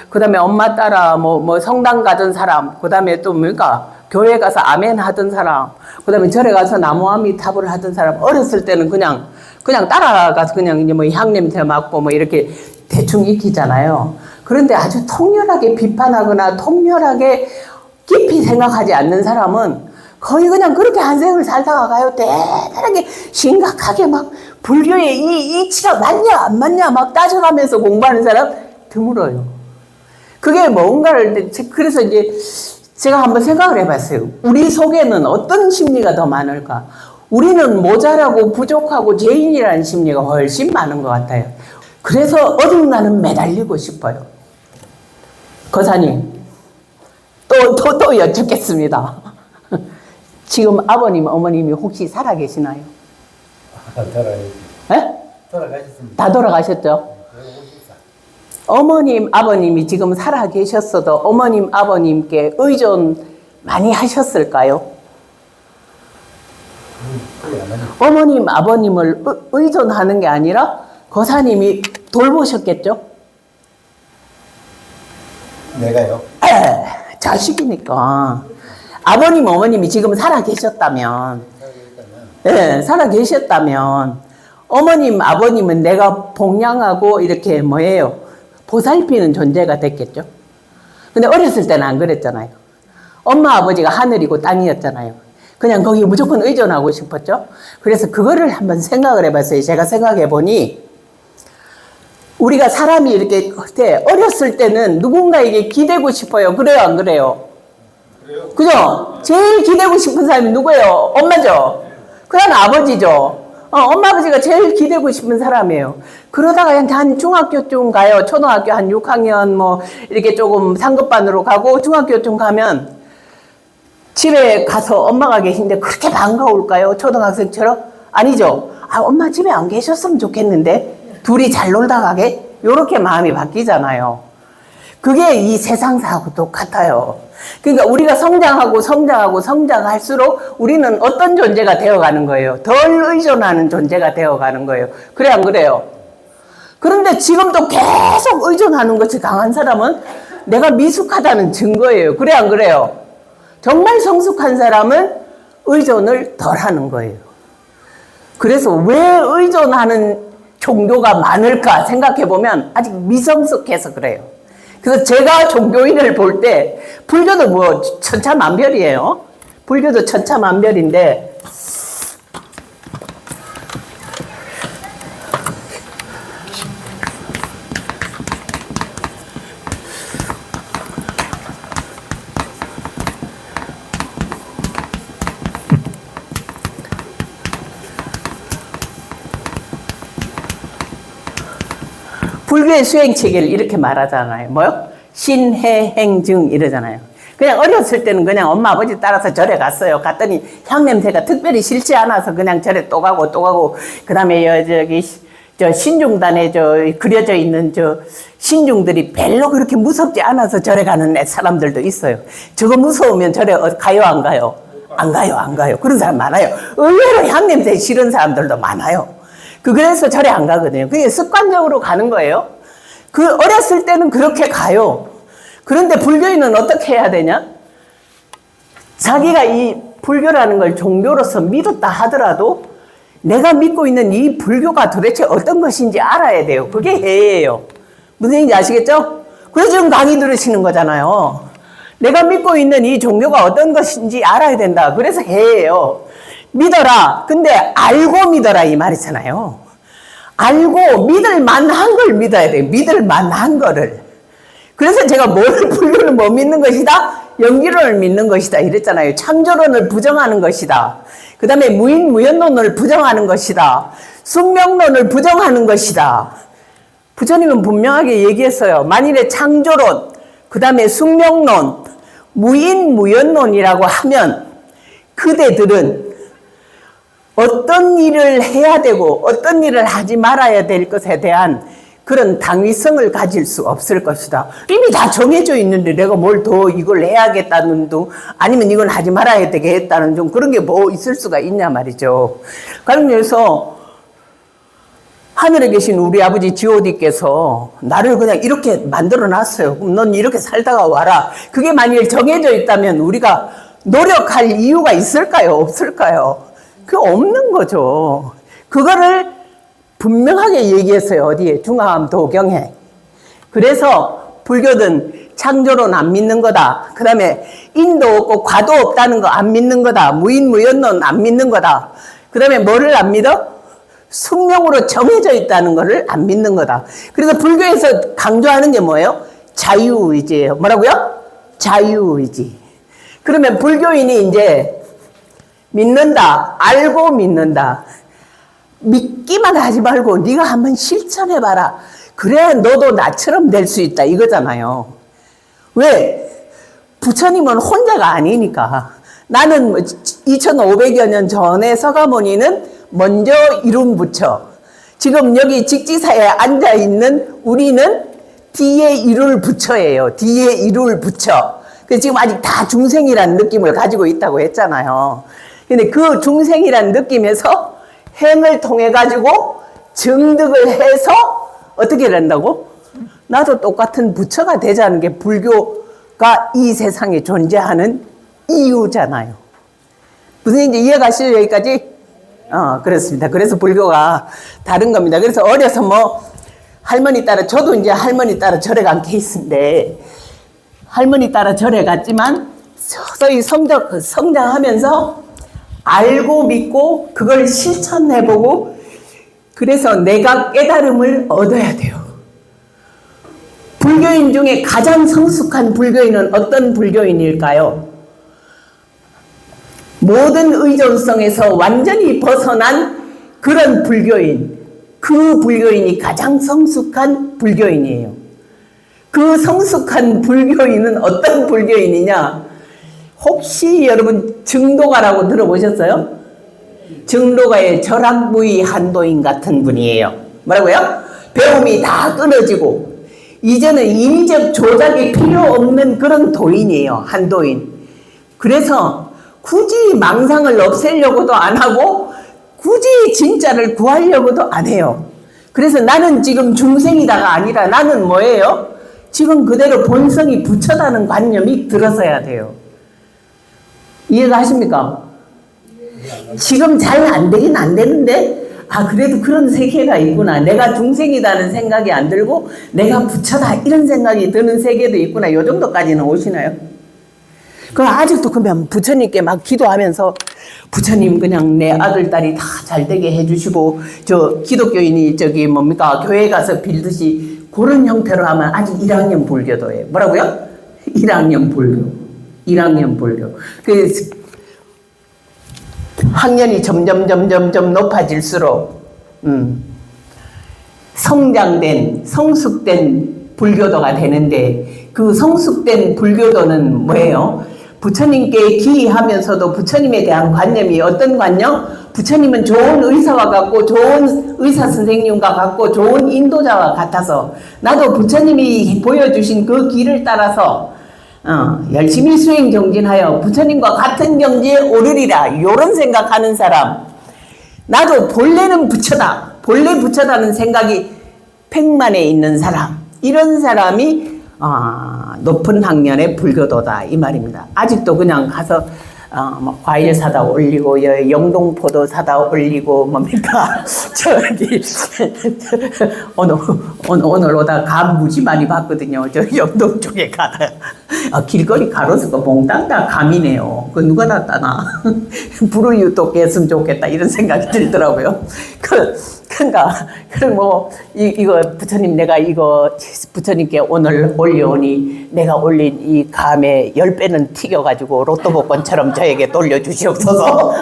[SPEAKER 1] 그 다음에 엄마 따라 성당 가던 사람, 그 다음에 또 교회 가서 아멘 하던 사람, 그 다음에 절에 가서 나무아미 탑을 하던 사람, 어렸을 때는 그냥 따라가서 그냥 이제 향냄새 맡고 이렇게 대충 익히잖아요. 그런데 아주 통렬하게 비판하거나 통렬하게 깊이 생각하지 않는 사람은 거의 그냥 그렇게 한 생을 살다가 가요. 대단하게 심각하게 불교의 이 이치가 맞냐 안 맞냐 따져가면서 공부하는 사람 드물어요. 그게 뭔가를 그래서 이제 제가 한번 생각을 해봤어요. 우리 속에는 어떤 심리가 더 많을까? 우리는 모자라고 부족하고 죄인이라는 심리가 훨씬 많은 것 같아요. 그래서 어딘가는 매달리고 싶어요. 거사님, 또 여쭙겠습니다. 지금 아버님, 어머님이 혹시 살아계시나요?
[SPEAKER 2] 돌아가셨습니다.
[SPEAKER 1] 네?
[SPEAKER 2] 돌아가셨습니다.
[SPEAKER 1] 다 돌아가셨죠? 어머님, 아버님이 지금 살아계셨어도 어머님, 아버님께 의존 많이 하셨을까요? 어머님, 아버님을 의존하는 게 아니라 거사님이 돌보셨겠죠?
[SPEAKER 2] 내가요?
[SPEAKER 1] 자식이니까. 아버님, 어머님이 지금 살아계셨다면, 살아계셨다면, 어머님, 아버님은 내가 봉양하고 이렇게 뭐예요? 보살피는 존재가 됐겠죠? 근데 어렸을 때는 안 그랬잖아요. 엄마, 아버지가 하늘이고 땅이었잖아요. 그냥 거기에 무조건 의존하고 싶었죠? 그래서 그거를 한번 생각을 해봤어요. 제가 생각해 보니, 우리가 사람이 이렇게 어렸을 때는 누군가에게 기대고 싶어요. 그래요, 안 그래요? 그죠? 제일 기대고 싶은 사람이 누구예요? 엄마죠? 그 다음 아버지죠? 엄마, 아버지가 제일 기대고 싶은 사람이에요. 그러다가 한 중학교쯤 가요. 초등학교 한 6학년 뭐 이렇게 조금 상급반으로 가고 중학교쯤 가면 집에 가서 엄마가 계신데 그렇게 반가울까요? 초등학생처럼? 아니죠. 엄마 집에 안 계셨으면 좋겠는데 둘이 잘 놀다 가게? 요렇게 마음이 바뀌잖아요. 그게 이 세상사하고 똑같아요. 그러니까 우리가 성장할수록 우리는 어떤 존재가 되어가는 거예요? 덜 의존하는 존재가 되어가는 거예요. 그래, 안 그래요? 그런데 지금도 계속 의존하는 것이 강한 사람은 내가 미숙하다는 증거예요. 그래, 안 그래요? 정말 성숙한 사람은 의존을 덜 하는 거예요. 그래서 왜 의존하는 종교가 많을까 생각해보면 아직 미성숙해서 그래요. 그래서 제가 종교인을 볼 때 불교도 뭐 천차만별이에요. 불교도 천차만별인데 불교의 수행체계를 이렇게 말하잖아요. 뭐요? 신해행증 이러잖아요. 그냥 어렸을 때는 그냥 엄마 아버지 따라서 절에 갔어요. 갔더니 향냄새가 특별히 싫지 않아서 그냥 절에 또 가고 그 다음에 저 신중단에 그려져 있는 신중들이 별로 그렇게 무섭지 않아서 절에 가는 사람들도 있어요. 저거 무서우면 절에 가요, 안 가요? 안 가요. 그런 사람 많아요. 의외로 향냄새 싫은 사람들도 많아요. 그래서 절에 안 가거든요. 그게 습관적으로 가는 거예요. 어렸을 때는 그렇게 가요. 그런데 불교인은 어떻게 해야 되냐? 자기가 이 불교라는 걸 종교로서 믿었다 하더라도 내가 믿고 있는 이 불교가 도대체 어떤 것인지 알아야 돼요. 그게 해예요. 무슨 얘기인지 아시겠죠? 그래서 지금 강의 들으시는 거잖아요. 내가 믿고 있는 이 종교가 어떤 것인지 알아야 된다. 그래서 해예요. 믿어라. 근데 알고 믿어라 이 말이잖아요. 알고 믿을 만한 걸 믿어야 돼요. 믿을 만한 거를. 그래서 제가 불교는 뭐 믿는 것이다? 연기론을 믿는 것이다 이랬잖아요. 창조론을 부정하는 것이다. 그 다음에 무인무연론을 부정하는 것이다. 숙명론을 부정하는 것이다. 부처님은 분명하게 얘기했어요. 만일에 창조론, 그 다음에 숙명론, 무인무연론이라고 하면 그대들은 어떤 일을 해야 되고 어떤 일을 하지 말아야 될 것에 대한 그런 당위성을 가질 수 없을 것이다. 이미 다 정해져 있는데 내가 뭘 더 이걸 해야겠다는 둥 아니면 이건 하지 말아야 되겠다는 둥 그런 게 뭐 있을 수가 있냐 말이죠. 그래서 하늘에 계신 우리 아버지 GOD께서 나를 그냥 이렇게 만들어 놨어요. 그럼 넌 이렇게 살다가 와라. 그게 만일 정해져 있다면 우리가 노력할 이유가 있을까요? 없을까요? 그게 없는 거죠. 그거를 분명하게 얘기했어요. 어디에? 중화암도경에. 그래서 불교는 창조론 안 믿는 거다. 그 다음에 인도 없고 과도 없다는 거 안 믿는 거다. 무인무연론 안 믿는 거다. 그 다음에 뭐를 안 믿어? 숙명으로 정해져 있다는 거를 안 믿는 거다. 그래서 불교에서 강조하는 게 뭐예요? 자유의지예요. 뭐라고요? 자유의지. 그러면 불교인이 이제 믿는다, 알고 믿는다. 믿기만 하지 말고 네가 한번 실천해봐라. 그래 너도 나처럼 될 수 있다 이거잖아요. 왜? 부처님은 혼자가 아니니까. 나는 2500여 년 전에 서가모니는 먼저 이룬 부처. 지금 여기 직지사에 앉아있는 우리는 뒤에 이룰 부처예요. 뒤에 이룰 부처. 그래서 지금 아직 다 중생이라는 느낌을 가지고 있다고 했잖아요. 근데 그 중생이라는 느낌에서 행을 통해 가지고 증득을 해서 어떻게 된다고? 나도 똑같은 부처가 되자는 게 불교가 이 세상에 존재하는 이유잖아요. 무슨 이제 이해가시죠? 여기까지? 그렇습니다. 그래서 불교가 다른 겁니다. 그래서 어려서 뭐 할머니 따라, 저도 이제 할머니 따라 절에 간 케이스인데, 할머니 따라 절에 갔지만 서서히 성장하면서 알고 믿고 그걸 실천해보고, 그래서 내가 깨달음을 얻어야 돼요. 불교인 중에 가장 성숙한 불교인은 어떤 불교인일까요? 모든 의존성에서 완전히 벗어난 그런 불교인, 그 불교인이 가장 성숙한 불교인이에요. 그 성숙한 불교인은 어떤 불교인이냐? 혹시 여러분 증도가라고 들어보셨어요? 증도가의 절학무의 한도인 같은 분이에요. 뭐라고요? 배움이 다 끊어지고 이제는 인적 조작이 필요 없는 그런 도인이에요. 한도인. 그래서 굳이 망상을 없애려고도 안 하고 굳이 진짜를 구하려고도 안 해요. 그래서 나는 지금 중생이다가 아니라 나는 뭐예요? 지금 그대로 본성이 부처다는 관념이 들어서야 돼요. 이해가 하십니까? 지금 잘 안 되긴 안 되는데, 그래도 그런 세계가 있구나. 내가 중생이다는 생각이 안 들고, 내가 부처다. 이런 생각이 드는 세계도 있구나. 요 정도까지는 오시나요? 그 아직도 그러면 부처님께 막 기도하면서, 부처님 그냥 내 아들, 딸이 다 잘 되게 해주시고, 저 기독교인이 교회 가서 빌듯이 그런 형태로 하면 아직 1학년 불교도예요. 뭐라고요? 1학년 불교. 1학년 불교. 그 학년이 점점 높아질수록 성장된, 성숙된 불교도가 되는데, 그 성숙된 불교도는 뭐예요? 부처님께 기이하면서도 부처님에 대한 관념이 어떤 관념? 부처님은 좋은 의사와 같고 좋은 의사 선생님과 같고 좋은 인도자와 같아서 나도 부처님이 보여주신 그 길을 따라서 열심히 수행 정진하여 부처님과 같은 경지에 오르리라. 이런 생각하는 사람, 나도 본래는 부처다, 본래 부처다는 생각이 백만에 있는 사람, 이런 사람이 높은 학년의 불교도다 이 말입니다. 아직도 그냥 가서 뭐 과일 사다 올리고 영동포도 사다 올리고 뭡니까 오늘 오다 감 무지 많이 봤거든요. 저 영동 쪽에 가다 길거리 가로수가 몽땅 다 감이네요. 그 누가 다 따나? 불우이웃도 깼으면 좋겠다 이런 생각이 들더라고요. 그러니까 뭐 이거 부처님, 내가 이거 부처님께 오늘 올려오니 내가 올린 이 감에 10배는 튀겨가지고 로또 복권처럼 저에게 돌려주시옵소서.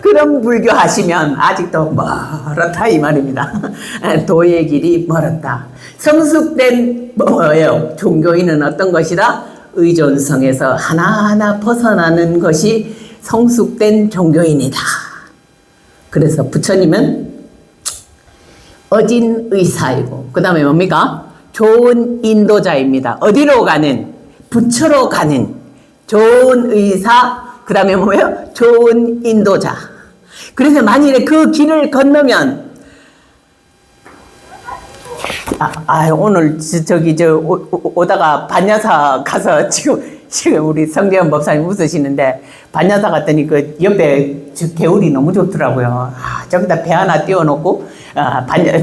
[SPEAKER 1] 그런 불교 하시면 아직도 멀었다 이 말입니다. 도의 길이 멀었다. 성숙된 뭐예요? 종교인은 어떤 것이다? 의존성에서 하나하나 벗어나는 것이 성숙된 종교인이다. 그래서 부처님은 어진 의사이고, 그 다음에 뭡니까? 좋은 인도자입니다. 어디로 가는? 부처로 가는 좋은 의사, 그 다음에 뭐예요? 좋은 인도자. 그래서 만일에 그 길을 건너면, 오늘 오다가 반야사 가서 지금 우리 성재현 법사님 웃으시는데, 반야사 갔더니 그 옆에 개울이 너무 좋더라고요. 저기다 배 하나 띄워놓고,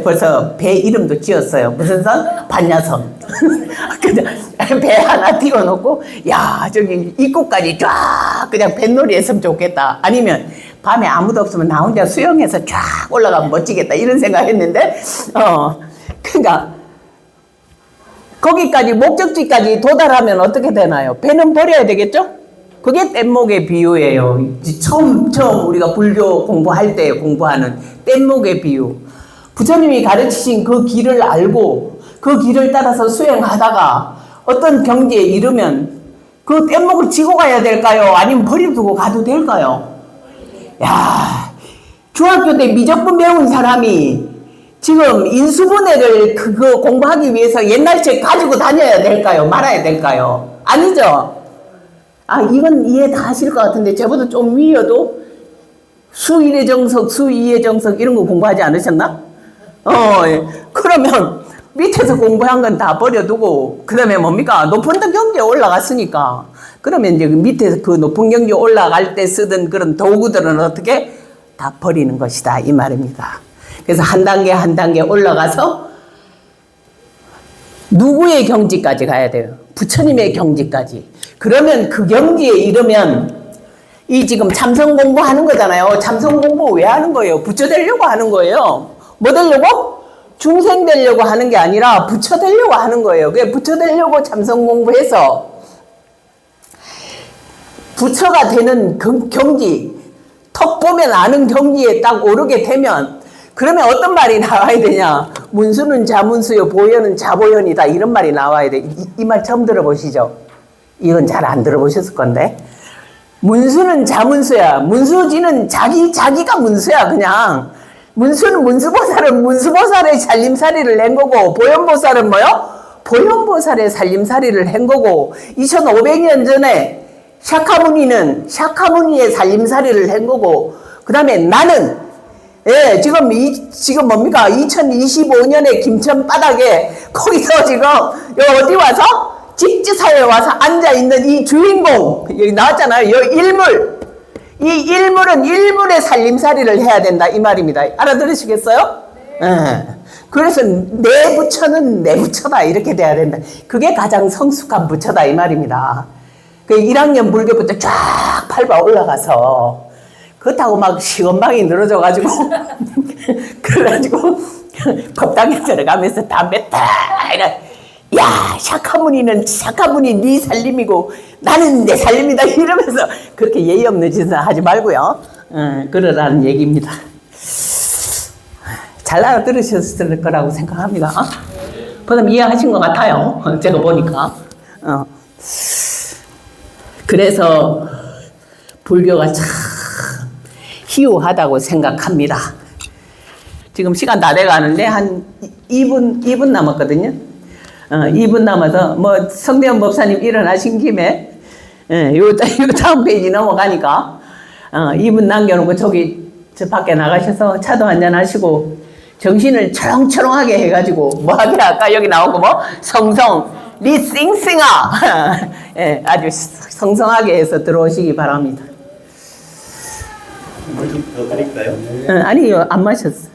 [SPEAKER 1] 벌써 배 이름도 지었어요. 무슨 선? 반야선. 배 하나 띄워놓고, 저기 입구까지 쫙 그냥 뱃놀이 했으면 좋겠다. 아니면 밤에 아무도 없으면 나 혼자 수영해서 쫙 올라가면 멋지겠다. 이런 생각 했는데, 그러니까 거기까지 목적지까지 도달하면 어떻게 되나요? 배는 버려야 되겠죠? 그게 뗏목의 비유예요. 처음 우리가 불교 공부할 때 공부하는 뗏목의 비유. 부처님이 가르치신 그 길을 알고 그 길을 따라서 수행하다가 어떤 경지에 이르면 그 뗏목을 지고 가야 될까요? 아니면 버려두고 가도 될까요? 야, 중학교 때 미적분 배운 사람이 지금 인수분해를 그거 공부하기 위해서 옛날 책 가지고 다녀야 될까요? 말아야 될까요? 아니죠? 아, 이건 이해 다 하실 것 같은데 저보다 좀 위여도 수1의 정석, 수2의 정석 이런 거 공부하지 않으셨나? 예. 그러면 밑에서 공부한 건 다 버려두고 그 다음에 뭡니까? 높은 경지에 올라갔으니까 그러면 이제 그 밑에서 그 높은 경지에 올라갈 때 쓰던 그런 도구들은 어떻게? 다 버리는 것이다 이 말입니다. 그래서 한 단계 한 단계 올라가서 누구의 경지까지 가야 돼요? 부처님의 경지까지. 그러면 그 경지에 이르면 이 지금 참선 공부하는 거잖아요. 참선 공부 왜 하는 거예요? 부처 되려고 하는 거예요. 뭐 되려고? 중생 되려고 하는 게 아니라 부처 되려고 하는 거예요. 그게 부처 되려고 참선 공부해서 부처가 되는 경지, 턱 보면 아는 경지에 딱 오르게 되면 그러면 어떤 말이 나와야 되냐? 문수는 자문수요, 보현은 자보현이다. 이런 말이 나와야 돼. 이 말 처음 들어보시죠? 이건 잘 안 들어보셨을 건데. 문수는 자문수야. 문수지는 자기가 문수야, 그냥. 문수는 문수보살은 문수보살의 살림살이를 낸 거고, 보현보살은 뭐요? 보현보살의 살림살이를 한 거고, 2500년 전에 샤카무니는 샤카무니의 살림살이를 한 거고, 그 다음에 나는 예, 지금 뭡니까? 2025년에 김천 바닥에 거기서 지금 여기 어디 와서 직지사에 와서 앉아 있는 이 주인공 여기 나왔잖아요. 이 일물, 이 일물은 일물의 살림살이를 해야 된다 이 말입니다. 알아들으시겠어요? 예. 그래서 내 부처는 내 부처다 이렇게 돼야 된다. 그게 가장 성숙한 부처다 이 말입니다. 그 1학년 불교부터 쫙 밟아 올라가서. 그렇다고 막 시원방이 늘어져가지고 그래가지고 법당에 들어가면서 담배 딱 야 샤카무니 네 살림이고 나는 내 살림이다 이러면서 그렇게 예의 없는 짓은 하지 말고요. 그러라는 얘기입니다. 잘 알아들으셨을 거라고 생각합니다. 그다음 이해하신 것 같아요. 제가 보니까. 그래서 불교가 참 희우하다고 생각합니다. 지금 시간 다 돼가는데 한 2분 남았거든요. 2분 남아서 뭐 성대현 법사님 일어나신 김에 요 다음 페이지 넘어가니까 2분 남겨놓고 저 밖에 나가셔서 차도 한잔 하시고 정신을 초롱초롱하게 해가지고 뭐 하게 할까? 여기 나온 거 뭐 성성 리싱싱아 예, 아주 성성하게 해서 들어오시기 바랍니다.
[SPEAKER 2] 뭐 좀 더 드릴까요?
[SPEAKER 1] 아니요, 안 마셨어.